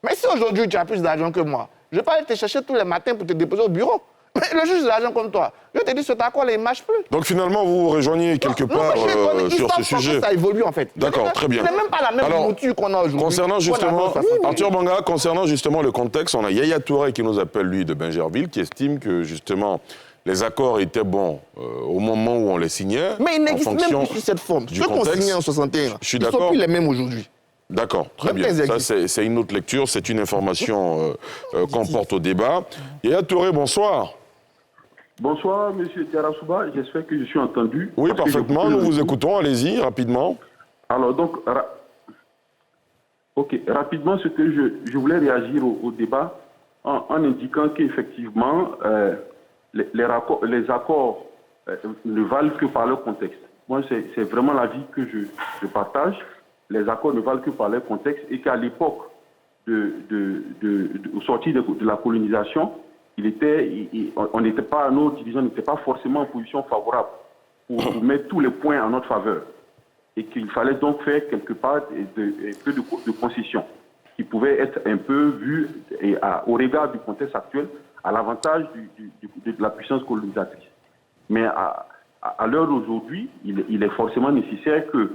mais si aujourd'hui tu as plus d'argent que moi, je ne vais pas aller te chercher tous les matins pour te déposer au bureau. Mais le juge de l'argent comme toi, je te dis, cet accord-là, il ne marche plus. Donc finalement, vous vous rejoignez quelque part sur ce sujet. Ça évolue en fait. D'accord, très bien. Ce n'est même pas la même mouture qu'on a aujourd'hui. Concernant justement, Arthur Banga, concernant justement le contexte, on a Yaya Touré qui nous appelle, lui, de Bingerville, qui estime que justement les accords étaient bons au moment où on les signait. Mais ils n'existent même plus sous cette forme. Ceux qu'on signait en 61, ils ne sont plus les mêmes aujourd'hui. D'accord, très bien. Ça, c'est une autre lecture, c'est une information qu'on porte au débat. Yaya Touré, bonsoir. Bonsoir, monsieur Diarra-Souba. J'espère que je suis entendu. Oui, parfaitement. Nous vous écoutons. Allez-y, rapidement. Alors, donc, Ok, rapidement, ce que je voulais réagir au débat en indiquant qu'effectivement, les accords ne valent que par leur contexte. Moi, c'est vraiment l'avis que je partage. Les accords ne valent que par leur contexte et qu'à l'époque au sortir de la colonisation, on n'était pas, nos dirigeants n'étaient pas forcément en position favorable pour mettre tous les points en notre faveur. Et qu'il fallait donc faire quelque part peu de concessions qui pouvaient être un peu vues au regard du contexte actuel à l'avantage de la puissance colonisatrice. Mais à l'heure d'aujourd'hui, il est forcément nécessaire que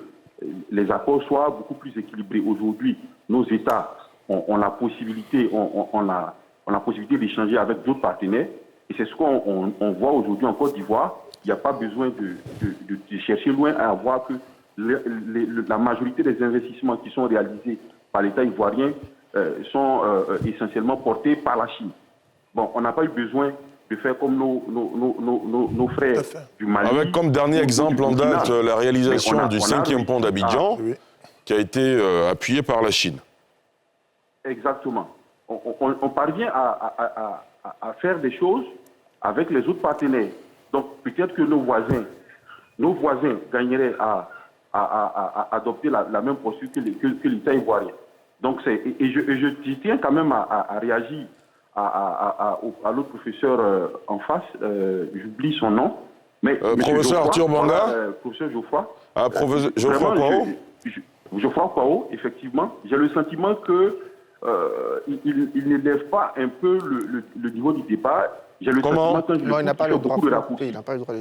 les accords soient beaucoup plus équilibrés. Aujourd'hui, nos États ont la possibilité, on la possibilité d'échanger avec d'autres partenaires. Et c'est ce qu'on voit aujourd'hui en Côte d'Ivoire. Il n'y a pas besoin de chercher loin à voir que la majorité des investissements qui sont réalisés par l'État ivoirien sont essentiellement portés par la Chine. Bon, on n'a pas eu besoin de faire comme nos frères du Mali. Avec comme dernier exemple en date la réalisation du 5e pont d'Abidjan, qui a été appuyé par la Chine. Exactement. On parvient à faire des choses avec les autres partenaires. Donc peut-être que nos voisins gagneraient à adopter la même posture que l'État ivoirien. Donc je tiens quand même à réagir à l'autre professeur en face, j'oublie son nom. Mais professeur Arthur Banga professeur Geoffroy. Professeur Geoffroy Kwao. Geoffroy Kwao, effectivement. J'ai le sentiment que il n'élève pas un peu le niveau du débat. J'ai le sentiment que il n'a pas le droit. Il n'a pas le droit.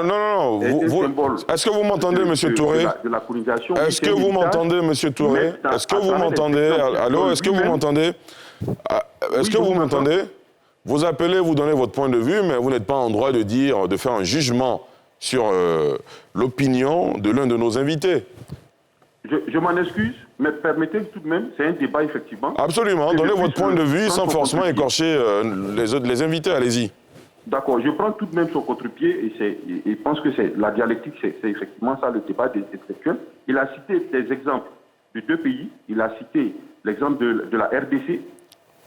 Non. Est-ce que vous m'entendez, Monsieur Touré? Est-ce que vous m'entendez, Monsieur Touré? Est-ce que vous m'entendez? Allô, est-ce que vous m'entendez? Est-ce que vous m'entendez? Vous appelez, vous donnez votre point de vue, mais vous n'êtes pas en droit de faire un jugement sur l'opinion de l'un de nos invités. Je m'en excuse, mais permettez tout de même, c'est un débat effectivement. Absolument, donnez votre point de vue sans forcément écorcher les invités, allez-y. D'accord, je prends tout de même son contre-pied et je pense que la dialectique, c'est effectivement ça le débat des intellectuels. Il a cité des exemples de deux pays, il a cité l'exemple de la RDC,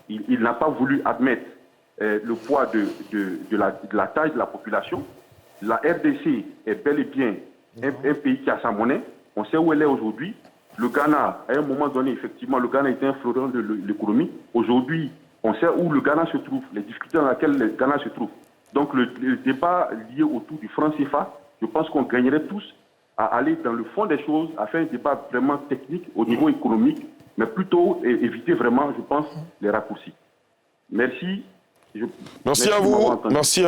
il n'a pas voulu admettre le poids de la taille de la population. La RDC est bel et bien un pays qui a sa monnaie. On sait où elle est aujourd'hui. Le Ghana, à un moment donné, effectivement, le Ghana était un fleuron de l'économie. Aujourd'hui, on sait où le Ghana se trouve, les difficultés dans lesquelles le Ghana se trouve. Donc le débat lié autour du franc CFA, je pense qu'on gagnerait tous à aller dans le fond des choses, à faire un débat vraiment technique au niveau économique, mais plutôt éviter vraiment, je pense, les raccourcis. Merci. Merci à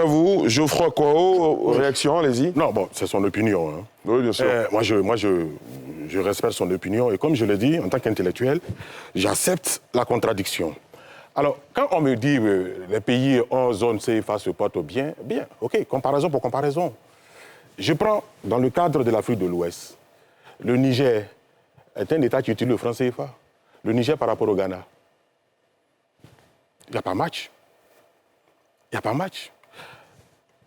vous. Geoffroy Kwao, réaction, allez-y. Non, bon, c'est son opinion. Hein. Oui, bien sûr. Moi, je respecte son opinion et comme je l'ai dit, en tant qu'intellectuel, j'accepte la contradiction. Alors, quand on me dit les pays en zone CFA se portent bien, ok, comparaison pour comparaison. Je prends dans le cadre de l'Afrique de l'Ouest, le Niger est un État qui utilise le franc CFA. Le Niger par rapport au Ghana. Il n'y a pas match. Il n'y a pas match.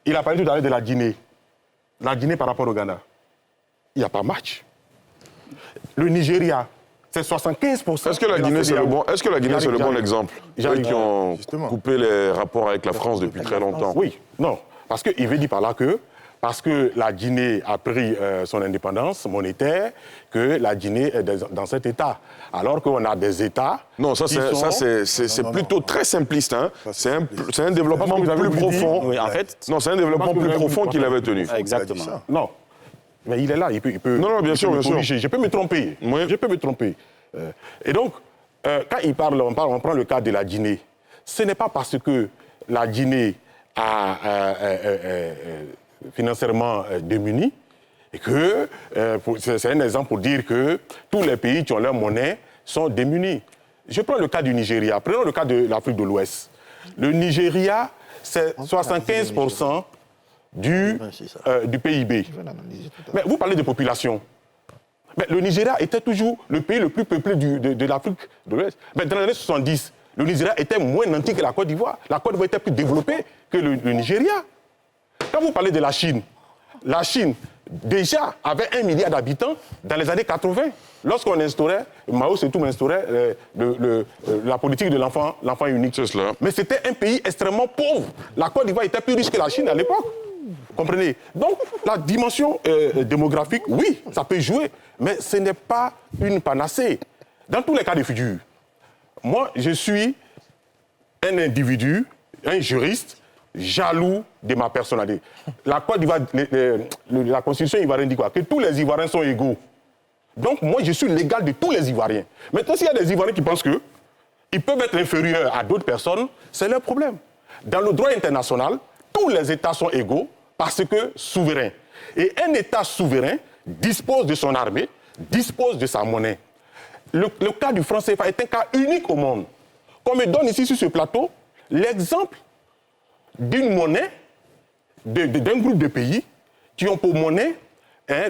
Il a parlé tout à l'heure de la Guinée. La Guinée par rapport au Ghana. Il n'y a pas match. Le Nigeria, c'est 75%. Est-ce que la Guinée, c'est le bon exemple? Eux qui ont coupé les rapports avec la France depuis très longtemps. Oui, non. Parce qu'il veut dire par là que, parce que la Guinée a pris son indépendance monétaire, que la Guinée est dans cet état. Alors qu'on a des États... Non, c'est plutôt très simpliste. Hein. C'est un développement plus profond. Oui, en fait... Non, c'est un développement plus profond qu'il avait tenu. Exactement. Non. Mais il est là, il peut non, bien sûr, bien sûr. Je peux me tromper. Oui. Je peux me tromper. Et donc, quand il parle, on prend le cas de la Guinée. Ce n'est pas parce que la Guinée a financièrement démunie et que c'est un exemple pour dire que tous les pays qui ont leur monnaie sont démunis. Je prends le cas du Nigeria. Prenons le cas de l'Afrique de l'Ouest. Le Nigeria, c'est 75% du PIB. Mais vous parlez de population. Mais le Nigeria était toujours le pays le plus peuplé de l'Afrique de l'Ouest. Mais dans les années 70, le Nigeria était moins nanti que la Côte d'Ivoire. La Côte d'Ivoire était plus développée que le Nigeria. Quand vous parlez de la Chine, déjà avait 1 milliard d'habitants dans les années 80. Lorsqu'on instaurait, Mao Tse-tung instaurait la politique de l'enfant unique. C'est cela. Mais c'était un pays extrêmement pauvre. La Côte d'Ivoire était plus riche que la Chine à l'époque. Comprenez? Donc, la dimension démographique, oui, ça peut jouer, mais ce n'est pas une panacée. Dans tous les cas de figure, moi, je suis un individu, un juriste, jaloux de ma personnalité. La Côte d'Ivoire, la Constitution ivoirienne dit quoi? Que tous les Ivoiriens sont égaux. Donc, moi, je suis l'égal de tous les Ivoiriens. Maintenant, s'il y a des Ivoiriens qui pensent qu'ils peuvent être inférieurs à d'autres personnes, c'est leur problème. Dans le droit international, tous les États sont égaux parce que souverains. Et un État souverain dispose de son armée, dispose de sa monnaie. Le cas du franc CFA est un cas unique au monde. Qu'on me donne ici sur ce plateau l'exemple d'une monnaie, d'un groupe de pays qui ont pour monnaie,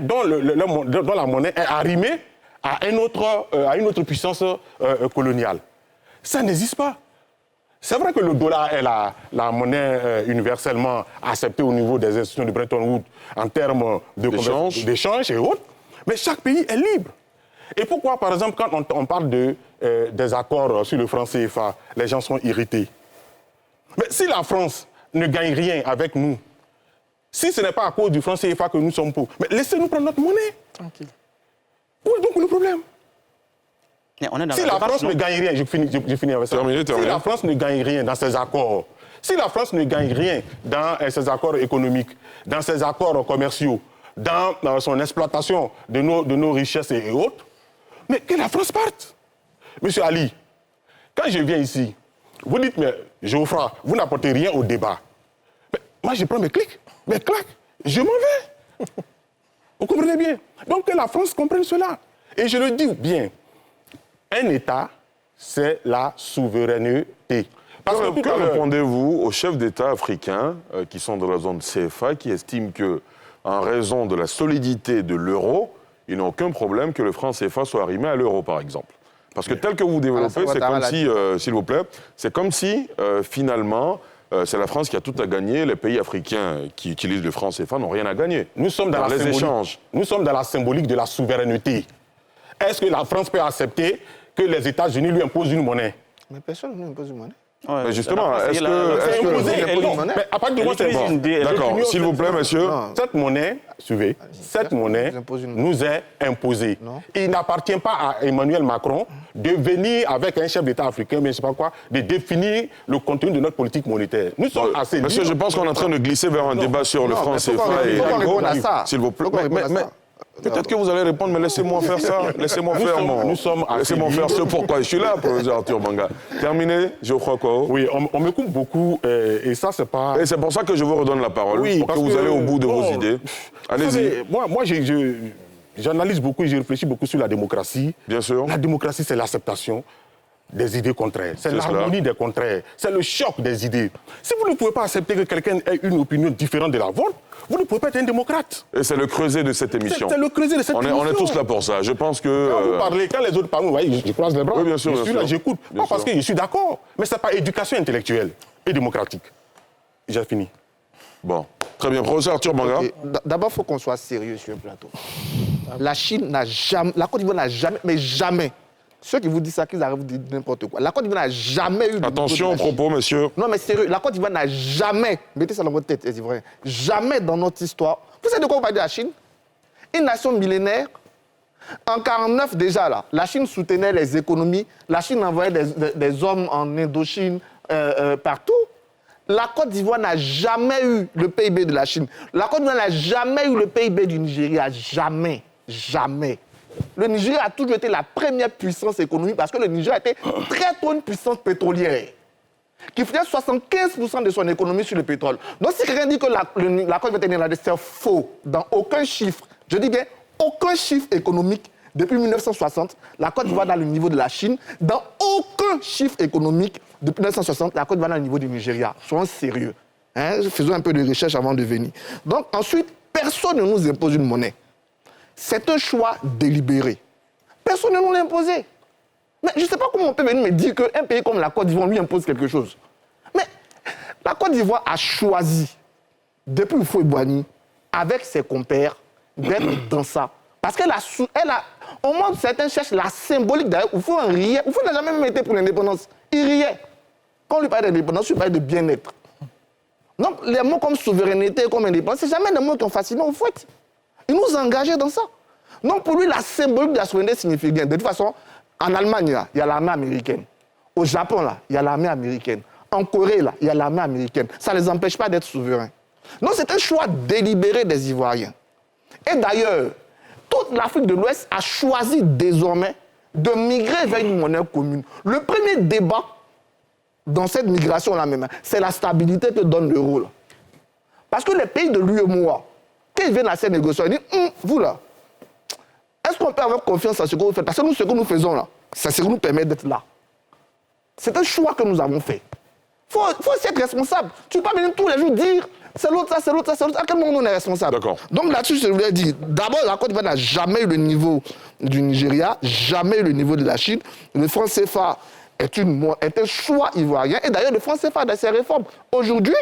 dont la monnaie est arrimée à une autre puissance coloniale. Ça n'existe pas. C'est vrai que le dollar est la monnaie universellement acceptée au niveau des institutions de Bretton Woods en termes d'échange et autres, mais chaque pays est libre. Et pourquoi, par exemple, quand on parle des accords sur le franc CFA, les gens sont irrités? Mais si la France ne gagne rien avec nous, si ce n'est pas à cause du franc CFA que nous sommes pauvres, mais laissez-nous prendre notre monnaie. Tranquille. Où est donc le problème? Si la France ne gagne rien, je finis avec ça. Terminé. Si la France ne gagne rien dans ces accords, si la France ne gagne rien dans ces accords économiques, dans ces accords commerciaux, dans son exploitation de nos richesses et autres, mais que la France parte. Monsieur Ali, quand je viens ici, vous dites, mais Geoffroy, vous n'apportez rien au débat. Mais moi, je prends mes claques, je m'en vais. Vous comprenez bien? Donc que la France comprenne cela. Et je le dis bien, un État, c'est la souveraineté. Parce que répondez-vous aux chefs d'État africains qui sont dans la zone CFA, qui estiment que, en raison de la solidité de l'euro, ils n'ont aucun problème que le franc CFA soit arrimé à l'euro, par exemple. Parce que tel que vous développez, c'est comme si, s'il vous plaît, c'est comme si, finalement, c'est la France qui a tout à gagner. Les pays africains qui utilisent le franc CFA n'ont rien à gagner. Nous sommes dans les échanges. Nous sommes dans la symbolique de la souveraineté. Est-ce que la France peut accepter que les États-Unis lui imposent une monnaie? Mais personne ne lui impose une monnaie. Ouais, mais justement, est-ce que... Mais à partir du moment où c'est bon. D'accord, s'il vous plaît, monsieur. Cette monnaie, suivez, cette monnaie nous est imposée. Il n'appartient pas à Emmanuel Macron de venir avec un chef d'État africain, mais je ne sais pas quoi, de définir le contenu de notre politique monétaire. Nous sommes assez... Monsieur, je pense qu'on est en train de glisser vers un débat sur le franc CFA et l'euro. S'il vous plaît. Peut-être que vous allez répondre, mais laissez-moi faire ça. Laissez-moi faire ce pourquoi je suis là, professeur Arthur Banga. Terminé, Geoffroy Kouao. Oui, on me coupe beaucoup et ça, c'est pas... Et c'est pour ça que je vous redonne la parole, pour que vous allez au bout de vos idées. Allez-y. Moi j'analyse beaucoup et je réfléchis beaucoup sur la démocratie. Bien sûr. La démocratie, c'est l'acceptation des idées contraires. C'est l'harmonie des contraires. C'est le choc des idées. Si vous ne pouvez pas accepter que quelqu'un ait une opinion différente de la vôtre, vous ne pouvez pas être un démocrate. Et c'est le creuset de cette émission. C'est le creuset de cette émission. On est tous là pour ça. Je pense que... Quand vous parlez, quand les autres parlent, vous voyez, je croise les bras. Oui, bien sûr, je suis là, j'écoute. Pas parce que je suis d'accord, mais ce n'est pas éducation intellectuelle et démocratique. J'ai fini. Bon. Très bien. Professeur Arthur Banga. Okay. D'abord, il faut qu'on soit sérieux sur le plateau. La Chine n'a jamais... La Côte d'Ivoire n'a jamais... Mais jamais... Ceux qui vous disent ça, qu'ils arrivent de dire n'importe quoi. La Côte d'Ivoire n'a jamais eu... Attention aux propos, monsieur. Non, mais sérieux, la Côte d'Ivoire n'a jamais... Mettez ça dans votre tête, les Ivoiriens. Jamais dans notre histoire... Vous savez de quoi on parle de la Chine? Une nation millénaire. En 1949, déjà, là, la Chine soutenait les économies. La Chine envoyait des hommes en Indochine, partout. La Côte d'Ivoire n'a jamais eu le PIB de la Chine. La Côte d'Ivoire n'a jamais eu le PIB du Nigeria. Jamais. Jamais. Le Nigeria a toujours été la première puissance économique parce que le Nigeria était très tôt une puissance pétrolière qui faisait 75% de son économie sur le pétrole. Donc si quelqu'un dit que la Côte d'Ivoire est néerlandaise, c'est faux. Dans aucun chiffre, je dis bien aucun chiffre économique depuis 1960, la Côte d'Ivoire dans le niveau de la Chine. Dans aucun chiffre économique depuis 1960, la Côte d'Ivoire dans le niveau du Nigeria. Soyons sérieux. Faisons un peu de recherche avant de venir. Donc ensuite, personne ne nous impose une monnaie. C'est un choix délibéré. Personne ne nous l'a imposé. Mais je ne sais pas comment on peut venir me dire qu'un pays comme la Côte d'Ivoire lui impose quelque chose. Mais la Côte d'Ivoire a choisi, depuis Houphouët-Boigny, avec ses compères, d'être dans ça. Parce au monde, certains cherchent la symbolique d'ailleurs. Oufou riait. Oufou n'a jamais même été pour l'indépendance. Il riait. Quand on lui parlait d'indépendance, il parlait de bien-être. Donc, les mots comme souveraineté, comme indépendance, c'est jamais des mots qui ont fasciné Oufou. Il nous a engagés dans ça. Donc, pour lui, la symbolique de la souveraineté signifie bien. De toute façon, en Allemagne, là, il y a l'armée américaine. Au Japon, là, il y a l'armée américaine. En Corée, là, il y a l'armée américaine. Ça ne les empêche pas d'être souverains. Donc, c'est un choix délibéré des Ivoiriens. Et d'ailleurs, toute l'Afrique de l'Ouest a choisi désormais de migrer vers une monnaie commune. Le premier débat dans cette migration-là même, c'est la stabilité que donne l'euro. Parce que les pays de l'UEMOA, quand ils viennent à ces négociations, ils disent vous là, est-ce qu'on peut avoir confiance en ce que vous faites? Parce que nous, ce que nous faisons là, c'est ce qui nous permet d'être là. C'est un choix que nous avons fait. Il faut être responsable. Tu ne peux pas venir tous les jours dire c'est l'autre, ça, c'est l'autre, ça, c'est l'autre. À quel moment on est responsable? D'accord. Donc là-dessus, je voulais dire, d'abord, la Côte d'Ivoire n'a jamais eu le niveau du Nigeria, jamais eu le niveau de la Chine. Le franc CFA est un choix ivoirien. Et d'ailleurs, le franc CFA dans ses réformes. Aujourd'hui,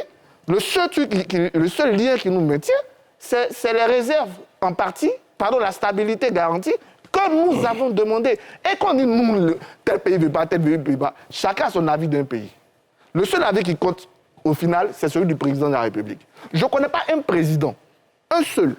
le seul lien qui nous maintient, c'est les réserves en partie, la stabilité garantie que nous avons demandé. Et quand on dit nous, tel pays ne veut pas, tel pays ne veut pas, chacun a son avis d'un pays. Le seul avis qui compte, au final, c'est celui du président de la République. Je ne connais pas un président, un seul,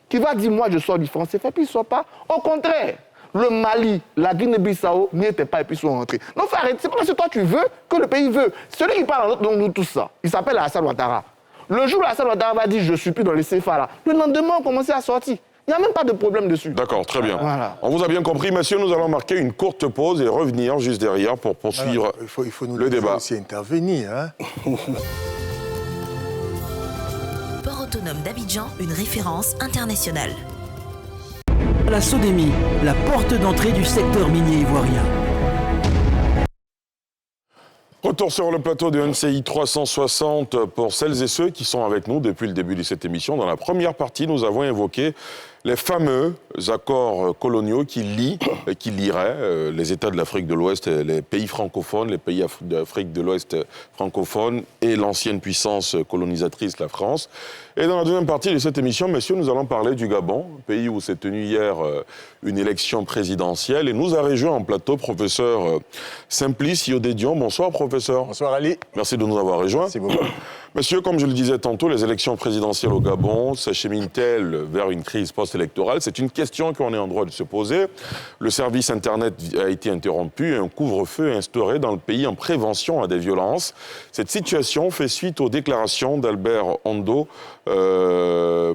qui va dire moi je sors du franc CFA, puis il ne sort pas. Au contraire, le Mali, la Guinée-Bissau n'y étaient pas et puis ils sont rentrés. Non, faut arrêter. C'est pas parce que toi tu veux que le pays veut. Celui qui parle dans nous tout ça, il s'appelle Alassane Ouattara. Le jour où Alassane Ouattara va dire je ne suis plus dans les CFA là, le lendemain on commence à sortir. Il n'y a même pas de problème dessus. D'accord, très bien. Voilà. On vous a bien compris, messieurs. Nous allons marquer une courte pause et revenir juste derrière pour poursuivre il faut nous le débat. aussi intervenir. Hein. Port autonome d'Abidjan, une référence internationale. La Sodemi, la porte d'entrée du secteur minier ivoirien. Retour sur le plateau de NCI 360 pour celles et ceux qui sont avec nous depuis le début de cette émission. Dans la première partie, nous avons évoqué les fameux accords coloniaux qui lieraient les États de l'Afrique de l'Ouest, les pays francophones, les pays d'Afrique de l'Ouest francophones et l'ancienne puissance colonisatrice, la France. Et dans la deuxième partie de cette émission, messieurs, nous allons parler du Gabon, pays où s'est tenue hier une élection présidentielle. Et nous a rejoint en plateau professeur Simplice Yodédion. Bonsoir, professeur. Bonsoir, Ali. Merci de nous avoir rejoints. Merci beaucoup. Monsieur, comme je le disais tantôt, les élections présidentielles au Gabon s'acheminent-elles vers une crise post-électorale? C'est une question qu'on est en droit de se poser. Le service Internet a été interrompu et un couvre-feu instauré dans le pays en prévention à des violences. Cette situation fait suite aux déclarations d'Albert Ondo,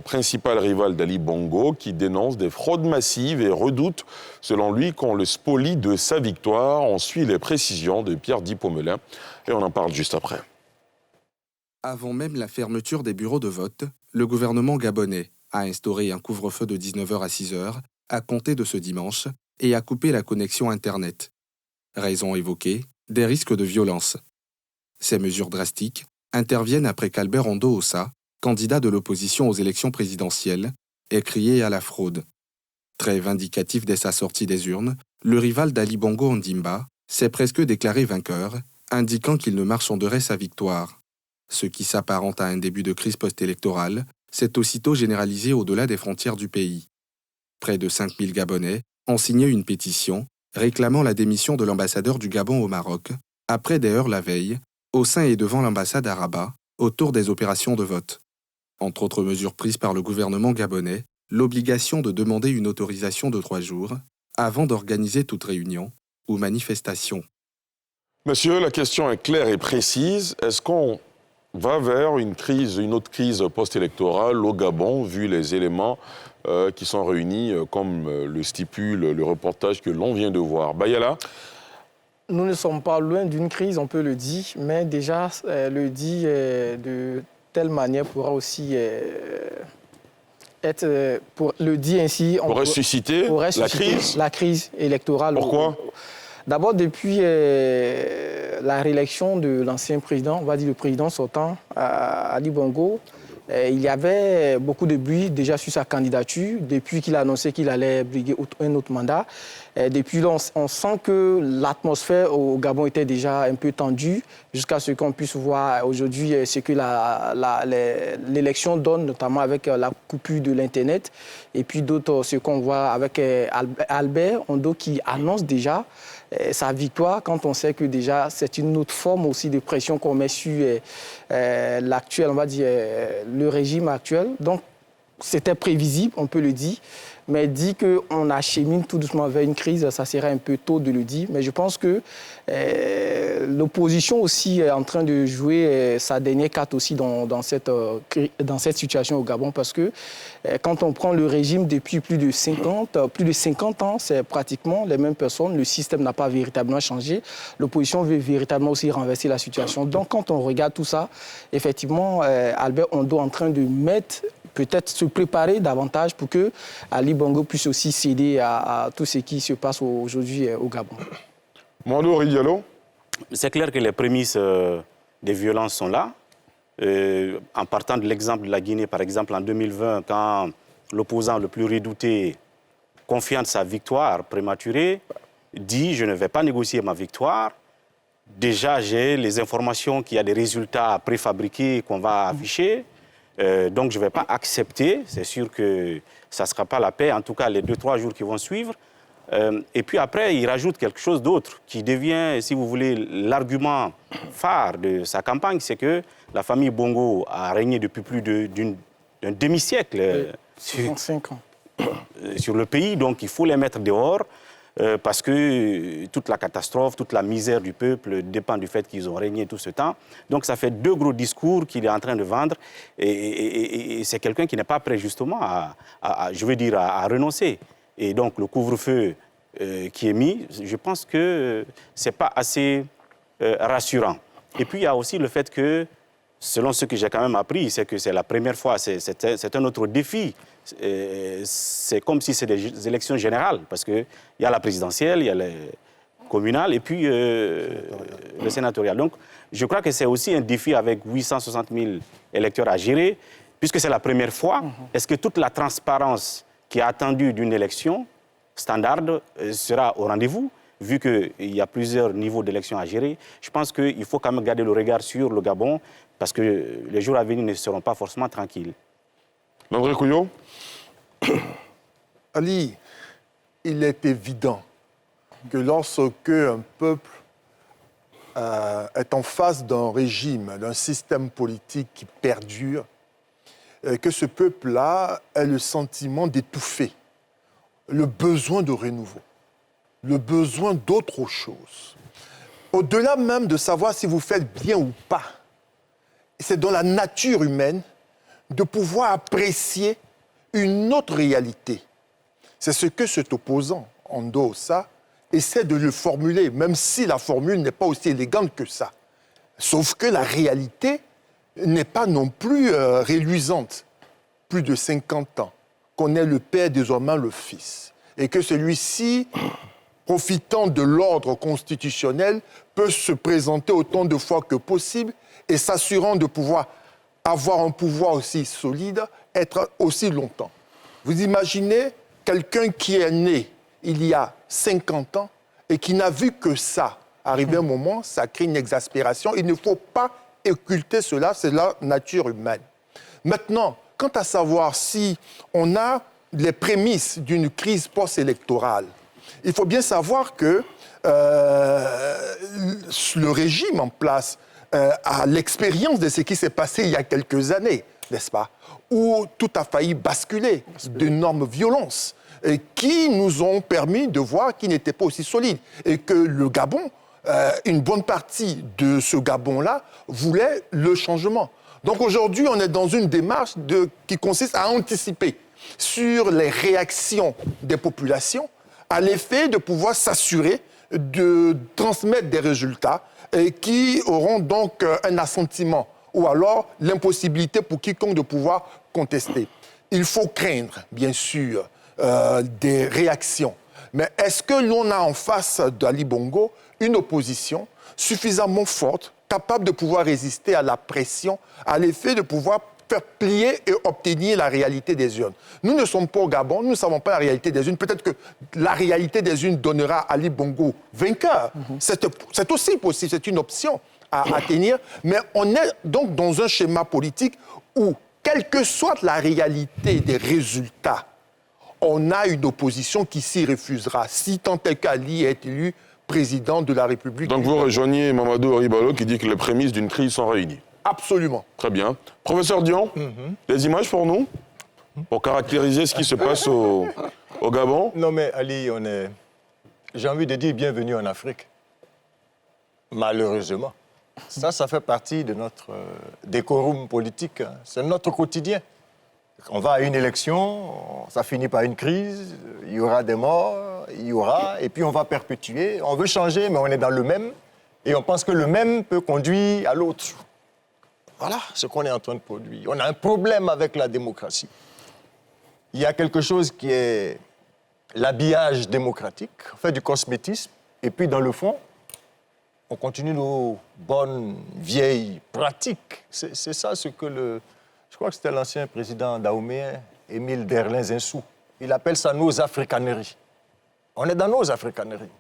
principal rival d'Ali Bongo, qui dénonce des fraudes massives et redoute, selon lui, qu'on le spolie de sa victoire. On suit les précisions de Pierre Dipomelin et on en parle juste après. Avant même la fermeture des bureaux de vote, le gouvernement gabonais a instauré un couvre-feu de 19h à 6h à compter de ce dimanche et a coupé la connexion Internet. Raison évoquée, des risques de violence. Ces mesures drastiques interviennent après qu'Albert Ondo Ossa, candidat de l'opposition aux élections présidentielles, ait crié à la fraude. Très vindicatif dès sa sortie des urnes, le rival d'Ali Bongo Ondimba s'est presque déclaré vainqueur, indiquant qu'il ne marchanderait sa victoire. Ce qui s'apparente à un début de crise post-électorale s'est aussitôt généralisé au-delà des frontières du pays. Près de 5000 Gabonais ont signé une pétition réclamant la démission de l'ambassadeur du Gabon au Maroc, après des heurts la veille, au sein et devant l'ambassade à Rabat, autour des opérations de vote. Entre autres mesures prises par le gouvernement gabonais, l'obligation de demander une autorisation de 3 jours avant d'organiser toute réunion ou manifestation. Monsieur, la question est claire et précise. Est-ce qu'on va vers une autre crise post-électorale au Gabon, vu les éléments qui sont réunis, comme le stipule le reportage que l'on vient de voir? Bayala? Nous ne sommes pas loin d'une crise, on peut le dire, mais déjà, le dire de telle manière pourra aussi être, pour le dire ainsi... Pour ressusciter la crise électorale. Pourquoi? D'abord, depuis la réélection de l'ancien président, on va dire le président sortant, Ali Bongo, Il y avait beaucoup de bruit déjà sur sa candidature, depuis qu'il a annoncé qu'il allait briguer un autre mandat. Depuis là, on sent que l'atmosphère au Gabon était déjà un peu tendue, jusqu'à ce qu'on puisse voir aujourd'hui ce que l'élection donne, notamment avec la coupure de l'Internet, et puis d'autres, ce qu'on voit avec Albert Ondo qui annonce déjà sa victoire, quand on sait que déjà c'est une autre forme aussi de pression qu'on met sur l'actuel, on va dire, le régime actuel. Donc, c'était prévisible, on peut le dire, mais dit qu'on achemine tout doucement vers une crise, ça serait un peu tôt de le dire. Mais je pense que l'opposition aussi est en train de jouer sa dernière carte aussi dans cette situation au Gabon, parce que quand on prend le régime depuis plus de 50 ans, c'est pratiquement les mêmes personnes. Le système n'a pas véritablement changé. L'opposition veut véritablement aussi renverser la situation. Donc, quand on regarde tout ça, effectivement, Albert Ondo est en train de mettre, peut-être se préparer davantage pour que Ali Bongo puisse aussi céder à tout ce qui se passe aujourd'hui au Gabon. Mando Diallo. C'est clair que les prémices des violences sont là. En partant de l'exemple de la Guinée, par exemple, en 2020, quand l'opposant le plus redouté, confiant de sa victoire prématurée, dit « je ne vais pas négocier ma victoire ». Déjà, j'ai les informations qu'il y a des résultats préfabriqués qu'on va afficher. Donc, je ne vais pas accepter. C'est sûr que ça ne sera pas la paix, en tout cas les 2-3 jours qui vont suivre. Et puis après, il rajoute quelque chose d'autre qui devient, si vous voulez, l'argument phare de sa campagne, c'est que la famille Bongo a régné depuis plus d'un demi-siècle sur le pays. Donc, il faut les mettre dehors. Parce que toute la catastrophe, toute la misère du peuple dépend du fait qu'ils ont régné tout ce temps. Donc ça fait 2 gros discours qu'il est en train de vendre et c'est quelqu'un qui n'est pas prêt justement à renoncer. Et donc le couvre-feu qui est mis, je pense que ce n'est pas assez rassurant. Et puis il y a aussi le fait que, selon ce que j'ai quand même appris, c'est que c'est la première fois, c'est un autre défi. C'est comme si c'était des élections générales, parce qu'il y a la présidentielle, il y a les communales et puis le sénatorial. Donc, je crois que c'est aussi un défi avec 860 000 électeurs à gérer, puisque c'est la première fois. Est-ce que toute la transparence qui est attendue d'une élection standard sera au rendez-vous, vu qu'il y a plusieurs niveaux d'élections à gérer? Je pense qu'il faut quand même garder le regard sur le Gabon, parce que les jours à venir ne seront pas forcément tranquilles. André Couillot. Ali, il est évident que lorsque un peuple est en face d'un régime, d'un système politique qui perdure, que ce peuple-là ait le sentiment d'étouffer, le besoin de renouveau, le besoin d'autre chose. Au-delà même de savoir si vous faites bien ou pas, c'est dans la nature humaine de pouvoir apprécier une autre réalité. C'est ce que cet opposant, Ondo Ossa, essaie de le formuler, même si la formule n'est pas aussi élégante que ça. Sauf que la réalité n'est pas non plus réluisante. Plus de 50 ans, qu'on est le père, désormais le fils. Et que celui-ci, profitant de l'ordre constitutionnel, peut se présenter autant de fois que possible et s'assurant de pouvoir avoir un pouvoir aussi solide, être aussi longtemps. Vous imaginez quelqu'un qui est né il y a 50 ans et qui n'a vu que ça. Arrivé un moment, ça crée une exaspération. Il ne faut pas occulter cela, c'est la nature humaine. Maintenant, quant à savoir si on a les prémices d'une crise post-électorale, il faut bien savoir que le régime en place à l'expérience de ce qui s'est passé il y a quelques années, n'est-ce pas, où tout a failli basculer, d'énormes violences, qui nous ont permis de voir qu'ils n'étaient pas aussi solides. Et que le Gabon, une bonne partie de ce Gabon-là, voulait le changement. Donc aujourd'hui, on est dans une démarche qui consiste à anticiper sur les réactions des populations, à l'effet de pouvoir s'assurer de transmettre des résultats qui auront donc un assentiment ou alors l'impossibilité pour quiconque de pouvoir contester. Il faut craindre, bien sûr, des réactions. Mais est-ce que l'on a en face d'Ali Bongo une opposition suffisamment forte, capable de pouvoir résister à la pression, à l'effet de pouvoir faire plier et obtenir la réalité des urnes. Nous ne sommes pas au Gabon, nous ne savons pas la réalité des urnes. Peut-être que la réalité des urnes donnera Ali Bongo vainqueur. C'est aussi possible, c'est une option à tenir. Mais on est donc dans un schéma politique où, quelle que soit la réalité des résultats, on a une opposition qui s'y refusera, si tant est qu'Ali est élu président de la République. Donc vous rejoignez Mamadou Ribalo qui dit que les prémices d'une crise sont réunies. Absolument. Très bien. Professeur Dion, des images pour nous? Pour caractériser ce qui se passe au Gabon? Non mais Ali, j'ai envie de dire bienvenue en Afrique. Malheureusement. Ça fait partie de notre décorum politique. Hein. C'est notre quotidien. On va à une élection, ça finit par une crise, il y aura des morts, et puis on va perpétuer. On veut changer, mais on est dans le même, et on pense que le même peut conduire à l'autre. Voilà ce qu'on est en train de produire. On a un problème avec la démocratie. Il y a quelque chose qui est l'habillage démocratique, on fait du cosmétisme, et puis dans le fond, on continue nos bonnes, vieilles pratiques. C'est ça ce que je crois que c'était l'ancien président dahoméen, Émile Derlin-Zinsou. Il appelle ça nos africaneries. On est dans nos africaneries.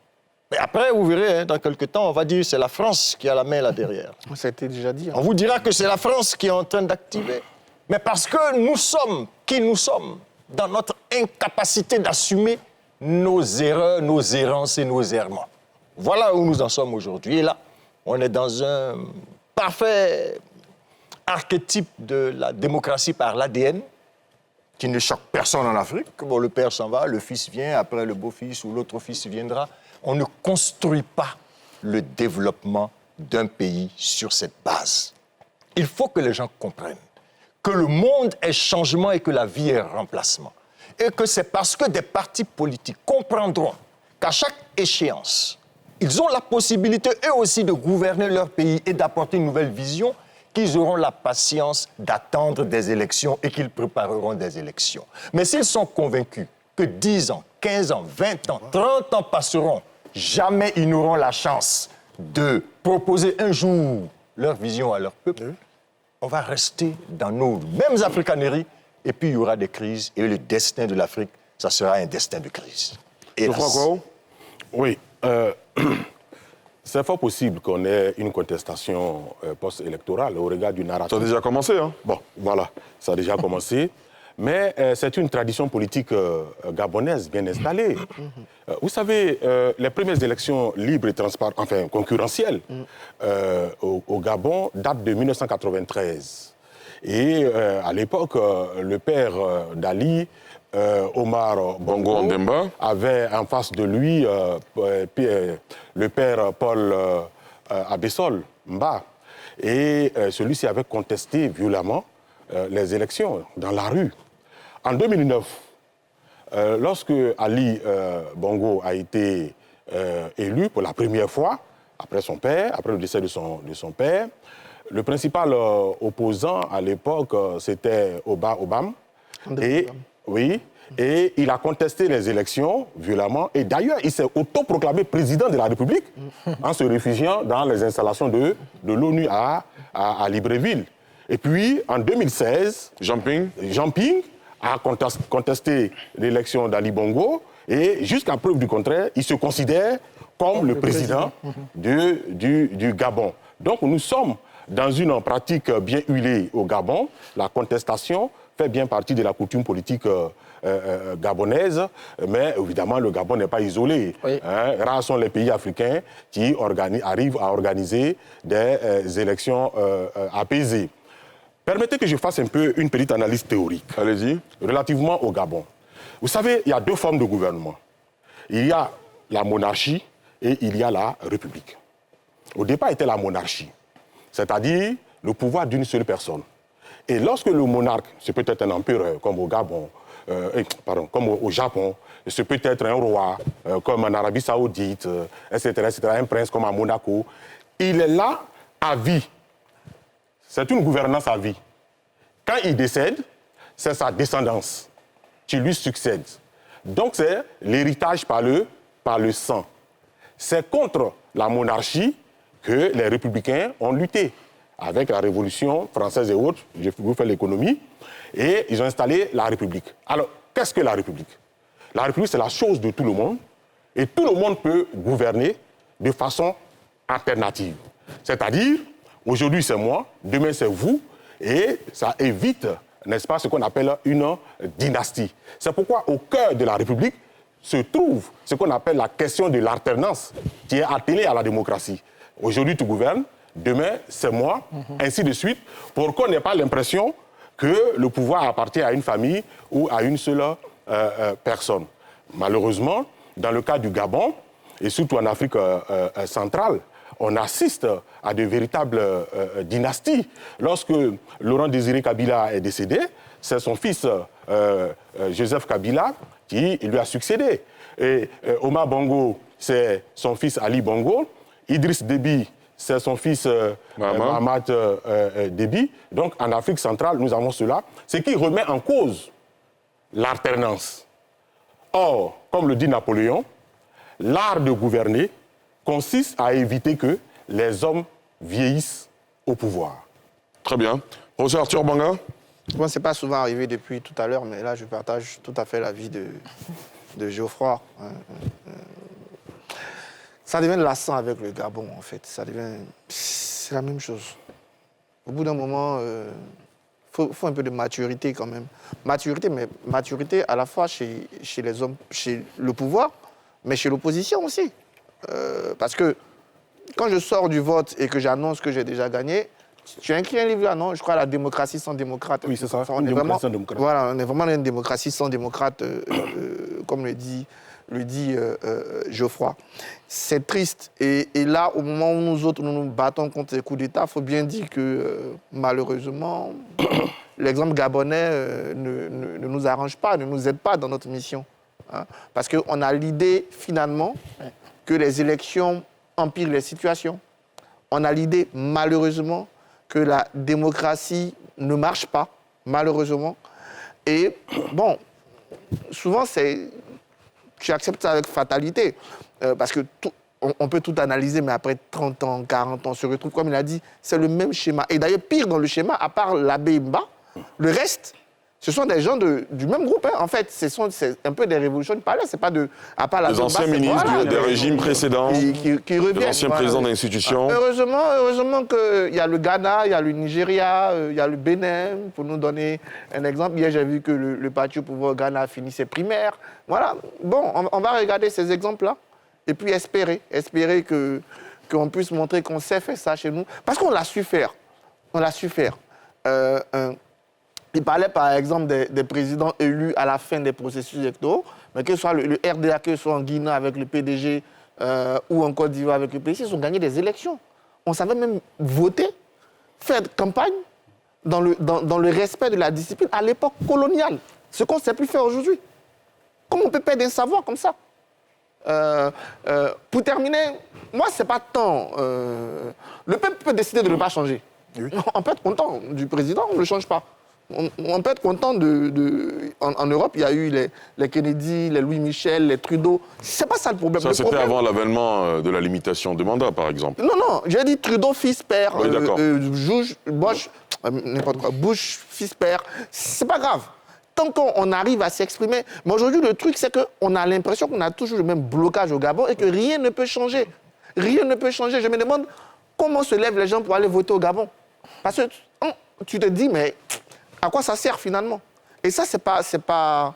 Mais après, vous verrez, hein, dans quelques temps, on va dire que c'est la France qui a la main là derrière. Ça a été déjà dit. Hein. On vous dira que c'est la France qui est en train d'activer. Mais parce que nous sommes qui nous sommes, dans notre incapacité d'assumer nos erreurs, nos errances et nos errements. Voilà où nous en sommes aujourd'hui. Et là, on est dans un parfait archétype de la démocratie par l'ADN, qui ne choque personne en Afrique. Bon, le père s'en va, le fils vient, après le beau-fils ou l'autre fils viendra. On ne construit pas le développement d'un pays sur cette base. Il faut que les gens comprennent que le monde est changement et que la vie est remplacement. Et que c'est parce que des partis politiques comprendront qu'à chaque échéance, ils ont la possibilité, eux aussi, de gouverner leur pays et d'apporter une nouvelle vision, qu'ils auront la patience d'attendre des élections et qu'ils prépareront des élections. Mais s'ils sont convaincus que 10 ans, 15 ans, 20 ans, 30 ans passeront, jamais ils n'auront la chance de proposer un jour leur vision à leur peuple, on va rester dans nos mêmes africaneries et puis il y aura des crises et le destin de l'Afrique, ça sera un destin de crise. Je crois quoi? Oui. C'est fort possible qu'on ait une contestation post-électorale au regard du narratif. Ça a déjà commencé, hein? Bon, voilà, ça a déjà commencé. Mais c'est une tradition politique gabonaise bien installée. Vous savez, les premières élections libres et transparentes, enfin concurrentielles, au Gabon datent de 1993. Et à l'époque, le père d'Ali, Omar Bongo Ondimba, avait en face de lui le père Paul Abessol Mba. Et celui-ci avait contesté violemment les élections dans la rue. En 2009, lorsque Ali Bongo a été élu pour la première fois, après son père, après le décès de son père, le principal opposant à l'époque, c'était Oba Obam. Et il a contesté les élections violemment. Et d'ailleurs, il s'est autoproclamé président de la République en se réfugiant dans les installations de l'ONU à Libreville. Et puis, en 2016, Jean Ping a contesté l'élection d'Ali Bongo. Et jusqu'à preuve du contraire, il se considère comme le président du Gabon. Donc, nous sommes dans une pratique bien huilée au Gabon. La contestation fait bien partie de la coutume politique gabonaise, mais évidemment, le Gabon n'est pas isolé. Oui. Rares sont les pays africains qui arrivent à organiser des élections apaisées. Permettez que je fasse un peu une petite analyse théorique. Allez-y. Relativement au Gabon. Vous savez, il y a deux formes de gouvernement. Il y a la monarchie et il y a la république. Au départ, c'était la monarchie, c'est-à-dire le pouvoir d'une seule personne. Et lorsque le monarque, c'est peut-être un empereur comme au Gabon, comme au Japon, c'est peut-être un roi comme en Arabie Saoudite, etc., un prince comme à Monaco, il est là à vie. C'est une gouvernance à vie. Quand il décède, c'est sa descendance qui lui succède. Donc c'est l'héritage par le sang. C'est contre la monarchie que les républicains ont lutté. avec la Révolution française et autres, j'ai voulu faire l'économie, et ils ont installé la République. Alors, qu'est-ce que la République? La République, c'est la chose de tout le monde, et tout le monde peut gouverner de façon alternative. C'est-à-dire, aujourd'hui c'est moi, demain c'est vous, et ça évite, n'est-ce pas, ce qu'on appelle une dynastie. C'est pourquoi au cœur de la République se trouve ce qu'on appelle la question de l'alternance, qui est attelée à la démocratie. Aujourd'hui tu gouvernes, demain c'est moi, ainsi de suite, pour qu'on n'ait pas l'impression que le pouvoir appartient à une famille ou à une seule personne. Malheureusement, dans le cas du Gabon, et surtout en Afrique centrale, on assiste à de véritables dynasties. Lorsque Laurent Désiré Kabila est décédé, c'est son fils Joseph Kabila qui lui a succédé. Et Omar Bongo, c'est son fils Ali Bongo. Idriss Déby, c'est son fils Mahamat Déby. Donc en Afrique centrale, nous avons cela, ce qui remet en cause l'alternance. Or, comme le dit Napoléon, l'art de gouverner consiste à éviter que les hommes vieillissent au pouvoir. Très bien. Professeur Arthur Banga? Bon, ce n'est pas souvent arrivé depuis tout à l'heure, mais là, je partage tout à fait l'avis de Geoffroy. Ça devient lassant avec le Gabon, en fait. C'est la même chose. Au bout d'un moment, faut un peu de maturité quand même. Maturité, mais maturité à la fois chez les hommes, chez le pouvoir, mais chez l'opposition aussi. Parce que quand je sors du vote et que j'annonce que j'ai déjà gagné, tu as écrit un livre là, non? Je crois La démocratie sans démocrate. Oui, c'est ça. On est vraiment, voilà, on est vraiment dans une démocratie sans démocrate, comme le dit Geoffroy. C'est triste. Et là, au moment où nous autres, nous nous battons contre les coups d'État, il faut bien dire que malheureusement, l'exemple gabonais ne nous arrange pas, ne nous aide pas dans notre mission. Hein, parce qu'on a l'idée, finalement, que les élections empirent les situations. On a l'idée, malheureusement, que la démocratie ne marche pas, malheureusement. Et, bon, souvent, tu acceptes ça avec fatalité. Parce que on peut tout analyser, mais après 30 ans, 40 ans, on se retrouve, comme il a dit, c'est le même schéma. Et d'ailleurs, pire dans le schéma, à part l'abbé Mba, le reste, ce sont des gens du même groupe. Hein. En fait, c'est un peu des révolutions de palais. C'est pas à part les anciens ministres des régimes précédents, qui reviennent. Les anciens présidents d'institutions. Heureusement qu'il y a le Ghana, il y a le Nigeria, il y a le Bénin, pour nous donner un exemple. Hier, j'ai vu que le parti au pouvoir au Ghana a fini ses primaires. Voilà. Bon, on va regarder ces exemples-là et puis espérer qu'on puisse montrer qu'on sait faire ça chez nous. Parce qu'on l'a su faire. On l'a su faire. Il parlait par exemple des présidents élus à la fin des processus électoraux, mais que ce soit le RDA, que ce soit en Guinée avec le PDG ou en Côte d'Ivoire avec le PDG, ils ont gagné des élections. On savait même voter, faire campagne dans le respect de la discipline à l'époque coloniale, ce qu'on ne sait plus faire aujourd'hui. Comment on peut perdre un savoir comme ça? Pour terminer, moi, ce n'est pas tant... le peuple peut décider de ne pas changer. Oui. On peut être content du président, on ne le change pas. On peut être content en Europe, il y a eu les Kennedy, les Louis Michel, les Trudeau. C'est pas ça le problème. Ça, c'était avant l'avènement de la limitation de mandat, par exemple. Non, j'ai dit Trudeau, fils-père, oui, Bush, fils-père. C'est pas grave. Tant qu'on arrive à s'exprimer. Mais aujourd'hui, le truc, c'est qu'on a l'impression qu'on a toujours le même blocage au Gabon et que rien ne peut changer. Rien ne peut changer. Je me demande comment se lèvent les gens pour aller voter au Gabon. Parce que tu te dis, mais à quoi ça sert finalement? Et ça, c'est pas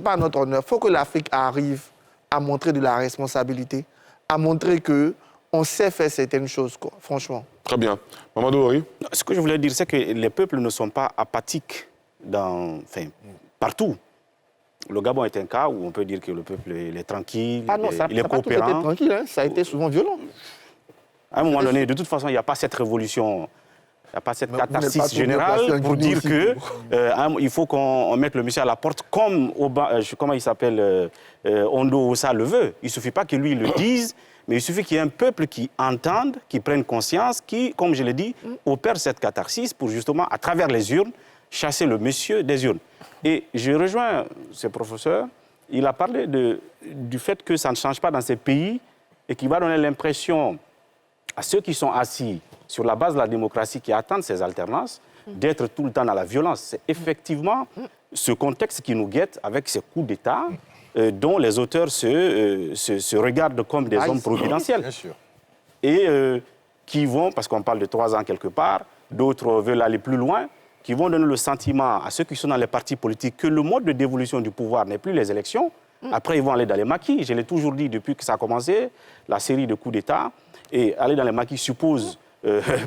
à notre honneur. Il faut que l'Afrique arrive à montrer de la responsabilité, à montrer qu'on sait faire certaines choses, quoi, franchement. Très bien. Mamadou Ori? Ce que je voulais dire, c'est que les peuples ne sont pas apathiques partout. Le Gabon est un cas où on peut dire que le peuple est tranquille, il est coopérant. Ça a été tranquille, hein. Ça a été souvent violent. À un moment donné, de toute façon, il n'y a pas cette révolution, il n'y a pas cette catharsis générale pour dire qu'il faut qu'on mette le monsieur à la porte comme, comment il s'appelle, Ondo Ossa le veut. Il ne suffit pas que lui le dise, mais il suffit qu'il y ait un peuple qui entende, qui prenne conscience, qui, comme je l'ai dit, opère cette catharsis pour justement, à travers les urnes, chasser le monsieur des urnes. Et je rejoins ce professeur, il a parlé du fait que ça ne change pas dans ces pays et qui va donner l'impression à ceux qui sont assis sur la base de la démocratie qui attendent ces alternances, d'être tout le temps dans la violence. C'est effectivement ce contexte qui nous guette avec ces coups d'État dont les auteurs se regardent comme des hommes providentiels. Bien sûr. Et qui vont, parce qu'on parle de 3 ans quelque part, d'autres veulent aller plus loin, qui vont donner le sentiment à ceux qui sont dans les partis politiques que le mode de dévolution du pouvoir n'est plus les élections. Après, ils vont aller dans les maquis. Je l'ai toujours dit depuis que ça a commencé, la série de coups d'État. Et aller dans les maquis suppose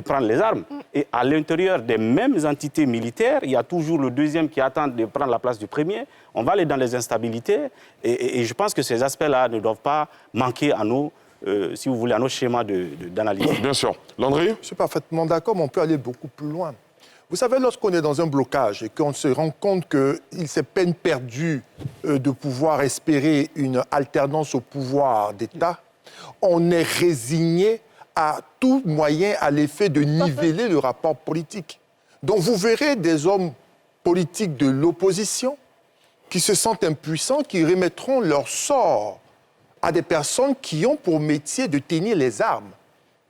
prendre les armes. Et à l'intérieur des mêmes entités militaires, il y a toujours le deuxième qui attend de prendre la place du premier. On va aller dans les instabilités. Et je pense que ces aspects-là ne doivent pas manquer à nos, si vous voulez, à nos schémas d'analyse. Bien sûr. Landry ? Je suis parfaitement d'accord, mais on peut aller beaucoup plus loin. Vous savez, lorsqu'on est dans un blocage et qu'on se rend compte qu'il s'est peine perdu de pouvoir espérer une alternance au pouvoir d'État, on est résigné à tout moyen à l'effet de niveler le rapport politique. Donc vous verrez des hommes politiques de l'opposition qui se sentent impuissants, qui remettront leur sort à des personnes qui ont pour métier de tenir les armes.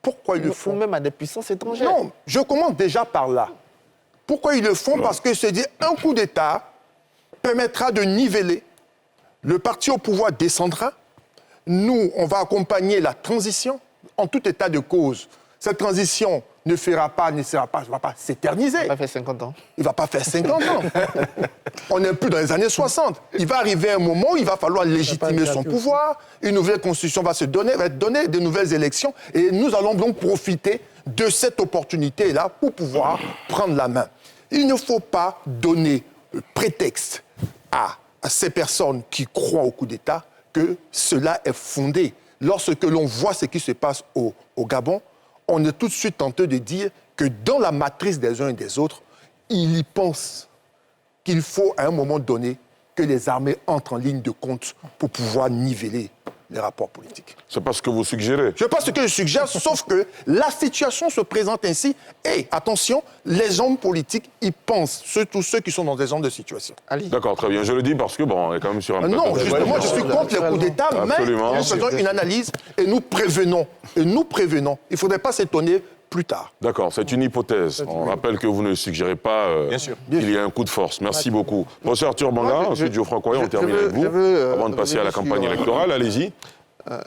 Pourquoi ils le font? Même à des puissances étrangères. Non, je commence déjà par là. Pourquoi ils le font? Parce que se dit un coup d'État permettra de niveler. Le parti au pouvoir descendra. Nous, on va accompagner la transition en tout état de cause. Cette transition ne va pas s'éterniser. Il va faire 50 ans. Il ne va pas faire 50 ans. On n'est plus dans les années 60. Il va arriver un moment où il va falloir légitimer son pouvoir. Une nouvelle constitution va être donnée, de nouvelles élections. Et nous allons donc profiter de cette opportunité-là pour pouvoir prendre la main. Il ne faut pas donner prétexte à ces personnes qui croient au coup d'État que cela est fondé. Lorsque l'on voit ce qui se passe au Gabon, on est tout de suite tenté de dire que dans la matrice des uns et des autres, ils y pensent qu'il faut à un moment donné que les armées entrent en ligne de compte pour pouvoir niveler les rapports politiques. C'est pas ce que vous suggérez. Je ne sais pas ce que je suggère, sauf que la situation se présente ainsi. Et attention, les hommes politiques y pensent, surtout ceux qui sont dans des zones de situation. D'accord, très bien. Je le dis parce que, bon, on est quand même sur un... Non, justement, je suis contre les coups d'État, Absolument. mais nous faisons une analyse et nous prévenons. Il ne faudrait pas s'étonner plus tard. D'accord, c'est une hypothèse. On rappelle que vous ne suggérez pas qu'il y a un coup de force. Merci beaucoup. Professeur Arthur Banga, ensuite Geoffroy Coyer, on termine avec vous. Avant de passer à la campagne électorale, allez-y.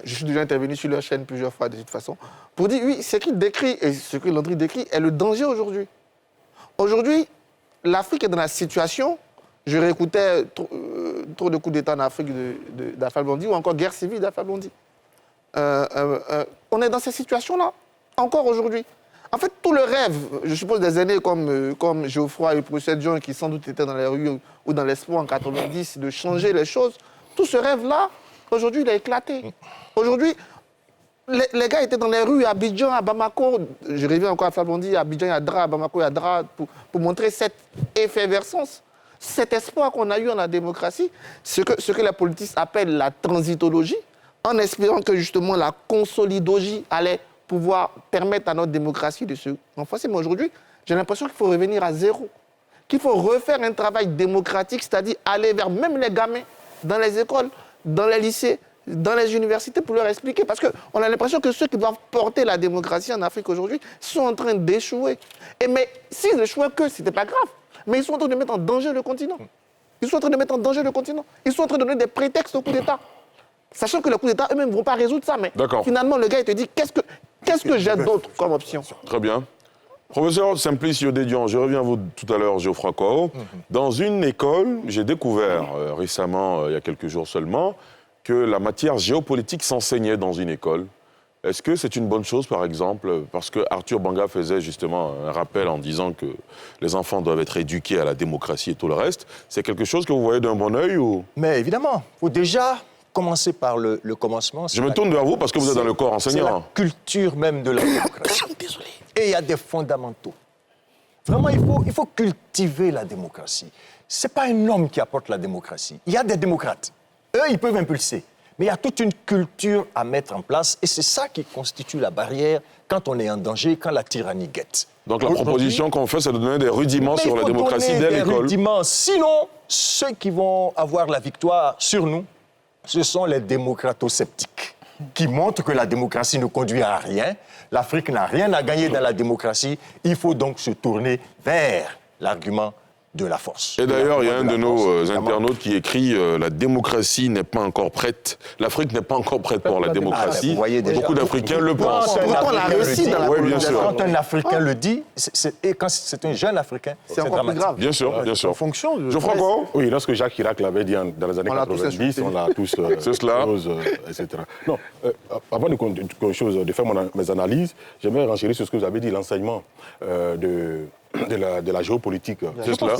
Je suis déjà intervenu sur leur chaîne plusieurs fois de toute façon, pour dire, oui, ce qu'il décrit et ce que Landry décrit est le danger aujourd'hui. Aujourd'hui, l'Afrique est dans la situation, je réécoutais trop de coups d'État en Afrique d'Alpha Blondy ou encore guerre civile d'Alpha Blondy. On est dans cette situation-là, encore aujourd'hui. En fait, tout le rêve, je suppose des aînés comme Geoffroy et Professeur John, qui sans doute étaient dans les rues ou dans l'espoir en 90 de changer les choses, tout ce rêve-là, aujourd'hui, il a éclaté. Aujourd'hui, les gars étaient dans les rues à Abidjan, à Bamako. Je reviens encore à Fablondi, à Abidjan, à Dra, à Bamako, à Dra, pour montrer cette effervescence, cet espoir qu'on a eu en la démocratie, ce que les politiciens appellent la transitologie, en espérant que justement la consolidologie allait pouvoir permettre à notre démocratie de se renforcer. Mais aujourd'hui, j'ai l'impression qu'il faut revenir à zéro, qu'il faut refaire un travail démocratique, c'est-à-dire aller vers même les gamins dans les écoles, dans les lycées, dans les universités pour leur expliquer. Parce qu'on a l'impression que ceux qui doivent porter la démocratie en Afrique aujourd'hui sont en train d'échouer. Mais s'ils échouaient que, ce n'était pas grave. Mais ils sont en train de mettre en danger le continent. Ils sont en train de mettre en danger le continent. Ils sont en train de donner des prétextes au coup d'État. Sachant que le coup d'État, eux-mêmes ne vont pas résoudre ça. Mais finalement, le gars, il te dit, qu'est-ce que j'ai d'autre comme option? Très bien. Professeur Simplice Yodédian, je reviens à vous tout à l'heure, Geoffroy Coyer. Dans une école, j'ai découvert récemment, il y a quelques jours seulement, que la matière géopolitique s'enseignait dans une école. Est-ce que c'est une bonne chose, par exemple, parce que Arthur Banga faisait justement un rappel en disant que les enfants doivent être éduqués à la démocratie et tout le reste. C'est quelque chose que vous voyez d'un bon œil ou... Mais évidemment, il faut déjà commencer par le commencement. Je me tourne vers vous parce que vous êtes dans le corps enseignant. C'est la culture même de la démocratie. Désolé. Et il y a des fondamentaux. Vraiment, il faut cultiver la démocratie. Ce n'est pas un homme qui apporte la démocratie. Il y a des démocrates. Eux, ils peuvent impulser. Mais il y a toute une culture à mettre en place et c'est ça qui constitue la barrière quand on est en danger, quand la tyrannie guette. Donc la proposition qu'on fait, c'est de donner des rudiments sur la démocratie dès l'école. Sinon, ceux qui vont avoir la victoire sur nous, ce sont les démocrato-sceptiques. qui montrent que la démocratie ne conduit à rien. L'Afrique n'a rien à gagner dans la démocratie. Il faut donc se tourner vers l'argument de la force. Et d'ailleurs, il y a un de nos internautes qui écrit la démocratie n'est pas encore prête. L'Afrique n'est pas encore prête pour la démocratie. Vous voyez déjà. Beaucoup d'Africains le pensent. Pourtant, on a réussi dans la Oui, bien sûr. Quand un Africain le dit, et quand c'est un jeune Africain, c'est encore plus dramatique. grave. Bien sûr, bien sûr. En fonction de... Geoffroy Gao. Oui, lorsque Jacques Chirac l'avait dit dans les années On l'a tous 90, insulté. on l'a tous... C'est cela. etc. Non, avant de faire mes analyses, j'aimerais renchérir sur ce que vous avez dit, l'enseignement de la géopolitique. C'est cela.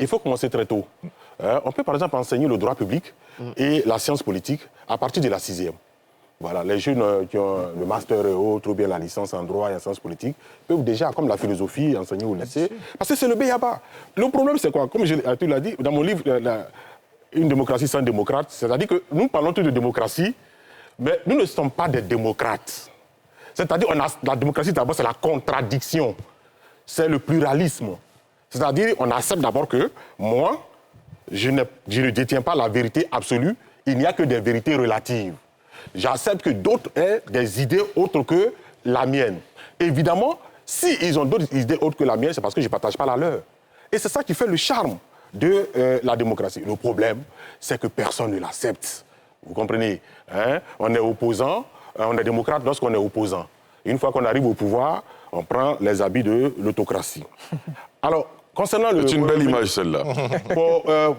Il faut commencer très tôt. On peut par exemple enseigner le droit public et la science politique à partir de la 6e. Voilà, les jeunes qui ont le master et autres, ou bien la licence en droit et en sciences politiques, peuvent déjà, comme la philosophie, enseigner au lycée. Parce que c'est le b.a.-ba. Le problème, c'est quoi? Comme tu l'as dit, dans mon livre, Une démocratie sans démocrate, c'est-à-dire que nous parlons tous de démocratie, mais nous ne sommes pas des démocrates. C'est-à-dire la démocratie, d'abord, c'est la contradiction. C'est le pluralisme. C'est-à-dire, on accepte d'abord que moi, je ne détiens pas la vérité absolue, il n'y a que des vérités relatives. J'accepte que d'autres aient des idées autres que la mienne. Évidemment, s'ils ont d'autres idées autres que la mienne, c'est parce que je ne partage pas la leur. Et c'est ça qui fait le charme de la démocratie. Le problème, c'est que personne ne l'accepte. Vous comprenez, hein? On est opposant, on est démocrate lorsqu'on est opposant. Une fois qu'on arrive au pouvoir, on prend les habits de l'autocratie. Alors, concernant le... C'est une belle image, celle-là.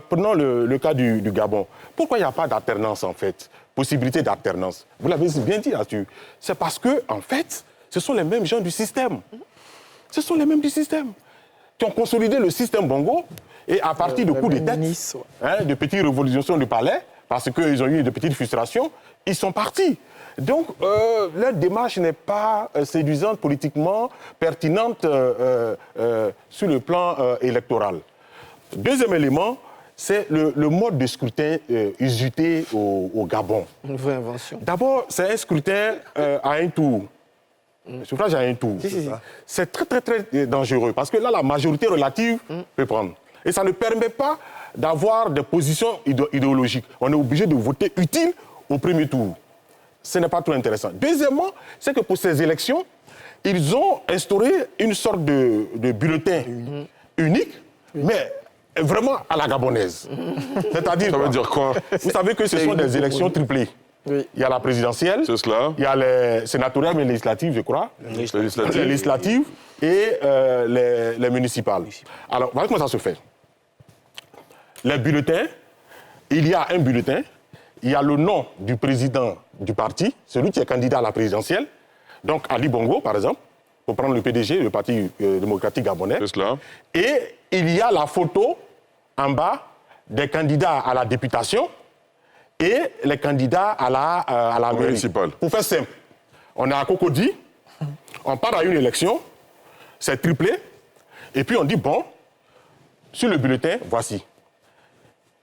Prenons le cas du Gabon. Pourquoi il n'y a pas d'alternance, en fait? Possibilité d'alternance. Vous l'avez bien dit là-dessus. C'est parce que, en fait, ce sont les mêmes gens du système. Ce sont les mêmes du système qui ont consolidé le système Bongo et à partir de coups de tête, de petites révolutions du palais, parce qu'ils ont eu de petites frustrations, ils sont partis. Donc, leur démarche n'est pas séduisante politiquement, pertinente sur le plan électoral. Deuxième élément, c'est le mode de scrutin usité au Gabon. Une vraie invention. D'abord, c'est un scrutin à un tour. Suffrage à un tour. C'est très, très, très dangereux parce que là, la majorité relative peut prendre. Et ça ne permet pas d'avoir des positions idéologiques. On est obligé de voter utile au premier tour. Ce n'est pas trop intéressant. Deuxièmement, c'est que pour ces élections, ils ont instauré une sorte de bulletin unique, mais vraiment à la gabonaise. C'est-à-dire, ça veut dire quoi? Vous savez que ce sont des élections triplées. Oui. Il y a la présidentielle, c'est cela. Il y a les sénatoriales, mais législatives, je crois. Les législatives et les municipales. Alors, voilà comment ça se fait. Les bulletins, il y a un bulletin, il y a le nom du président du parti, celui qui est candidat à la présidentielle, donc Ali Bongo, par exemple, pour prendre le PDG, le Parti démocratique gabonais. C'est cela. Et il y a la photo en bas des candidats à la députation et les candidats à la mairie. Municipale. Pour faire simple, on est à Cocody, on part à une élection, c'est triplé, et puis on dit, bon, sur le bulletin, voici.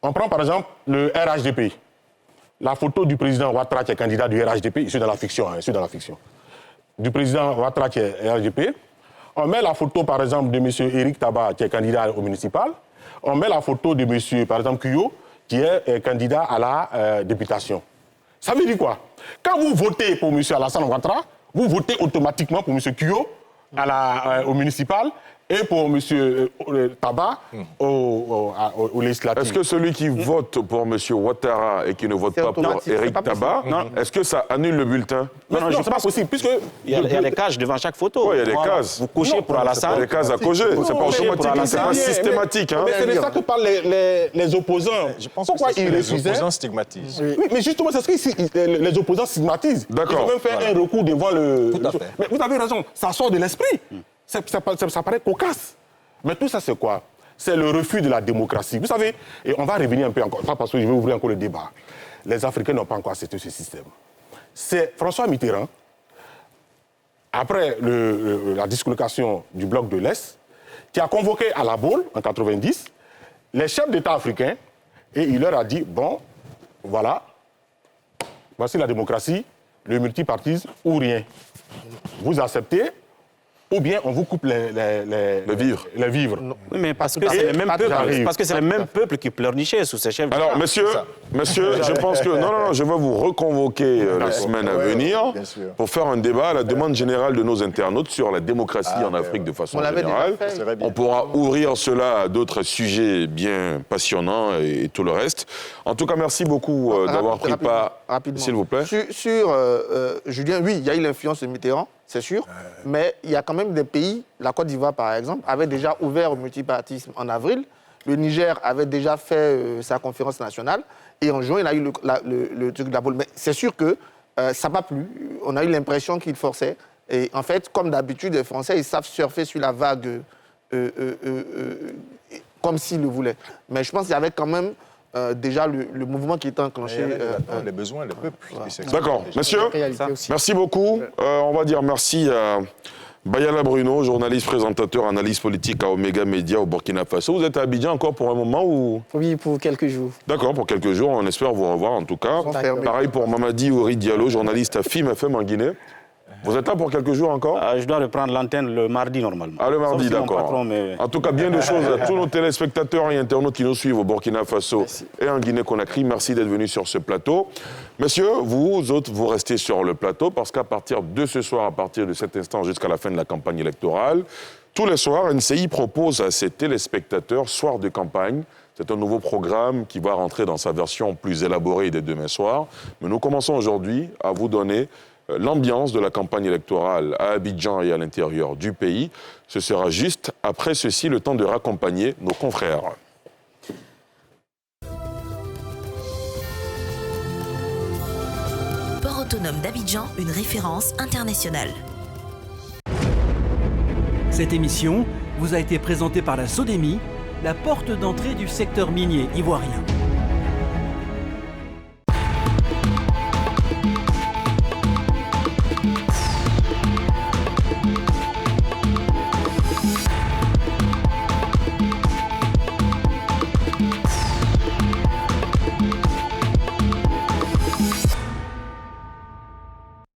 On prend par exemple le RHDP. La photo du président Ouattara qui est candidat du RHDP, je suis dans la fiction, je suis dans la fiction. Du président Ouattara qui est RHDP. On met la photo par exemple de M. Éric Taba qui est candidat au municipal. On met la photo de M. par exemple Kuyo qui est candidat à la députation. Ça veut dire quoi? Quand vous votez pour M. Alassane Ouattara, vous votez automatiquement pour M. Kuyo au municipal et pour M. Taba au législatif. Est-ce que celui qui vote pour M. Ouattara et qui ne vote pas pour Éric Taba, est-ce que ça annule le bulletin? Non, c'est pas possible, puisque... Il y a des cases devant chaque photo. Oui, il y a des cases. Vous cochez pour Alassane. Il y a des cases à cocher. C'est pas automatique, c'est pas systématique. Mais c'est de ça que parlent les opposants. Je pense pourquoi que ils les refusaient? opposants stigmatisent. Oui, mais justement, c'est ce que les opposants stigmatisent. D'accord. Ils ont même fait un recours devant le... Tout à fait. Mais vous avez raison, ça sort de l'esprit. Ça paraît cocasse. Mais tout ça, c'est quoi? C'est le refus de la démocratie. Vous savez, et on va revenir un peu encore, pas parce que je vais ouvrir encore le débat. Les Africains n'ont pas encore accepté ce système. C'est François Mitterrand, après la dislocation du bloc de l'Est, qui a convoqué à la Baule, en 90, les chefs d'État africains, et il leur a dit, bon, voilà, voici la démocratie, le multipartisme ou rien. Vous acceptez ou bien on vous coupe les vivres. Oui, mais parce que c'est les mêmes peuples, parce que c'est les mêmes peuples qui pleurnichaient sous ces chefs. Alors, monsieur, je pense que... Non, je vais vous reconvoquer la semaine à venir pour faire un débat à la demande générale de nos internautes sur la démocratie en Afrique de façon générale. On pourra ouvrir cela à d'autres sujets bien passionnants et tout le reste. En tout cas, merci beaucoup d'avoir pris part, s'il vous plaît. Sur Julien, oui, il y a eu l'influence de Mitterrand, c'est sûr, mais il y a quand même des pays, la Côte d'Ivoire par exemple, avait déjà ouvert au multipartisme en avril, le Niger avait déjà fait sa conférence nationale, et en juin, il a eu le truc de la boule. Mais c'est sûr que ça n'a pas plu, on a eu l'impression qu'il forçait, et en fait, comme d'habitude, les Français, ils savent surfer sur la vague comme s'ils le voulaient. Mais je pense qu'il y avait quand même déjà le mouvement qui était enclenché. Les besoins, le peuple. D'accord. Monsieur, merci beaucoup. On va dire merci à Bayala Bruno, journaliste, présentateur, analyste politique à Omega Media au Burkina Faso. Vous êtes à Abidjan encore pour un moment ou... Oui, pour quelques jours. D'accord, pour quelques jours. On espère vous revoir en tout cas. Pareil pour Mamadi Ouri Diallo, journaliste à FIM FM en Guinée. Vous êtes là pour quelques jours encore? Je dois reprendre l'antenne le mardi normalement. Ah, le mardi, d'accord. En tout cas, bien de choses à tous nos téléspectateurs et internautes qui nous suivent au Burkina Faso et en Guinée-Conakry. Merci d'être venus sur ce plateau. Messieurs, vous autres, vous restez sur le plateau parce qu'à partir de ce soir, à partir de cet instant jusqu'à la fin de la campagne électorale, tous les soirs, NCI propose à ses téléspectateurs Soir de campagne. C'est un nouveau programme qui va rentrer dans sa version plus élaborée dès demain soir. Mais nous commençons aujourd'hui à vous donner l'ambiance de la campagne électorale à Abidjan et à l'intérieur du pays. Ce sera juste après ceci le temps de raccompagner nos confrères. Port autonome d'Abidjan, une référence internationale. Cette émission vous a été présentée par la SODEMI, la porte d'entrée du secteur minier ivoirien.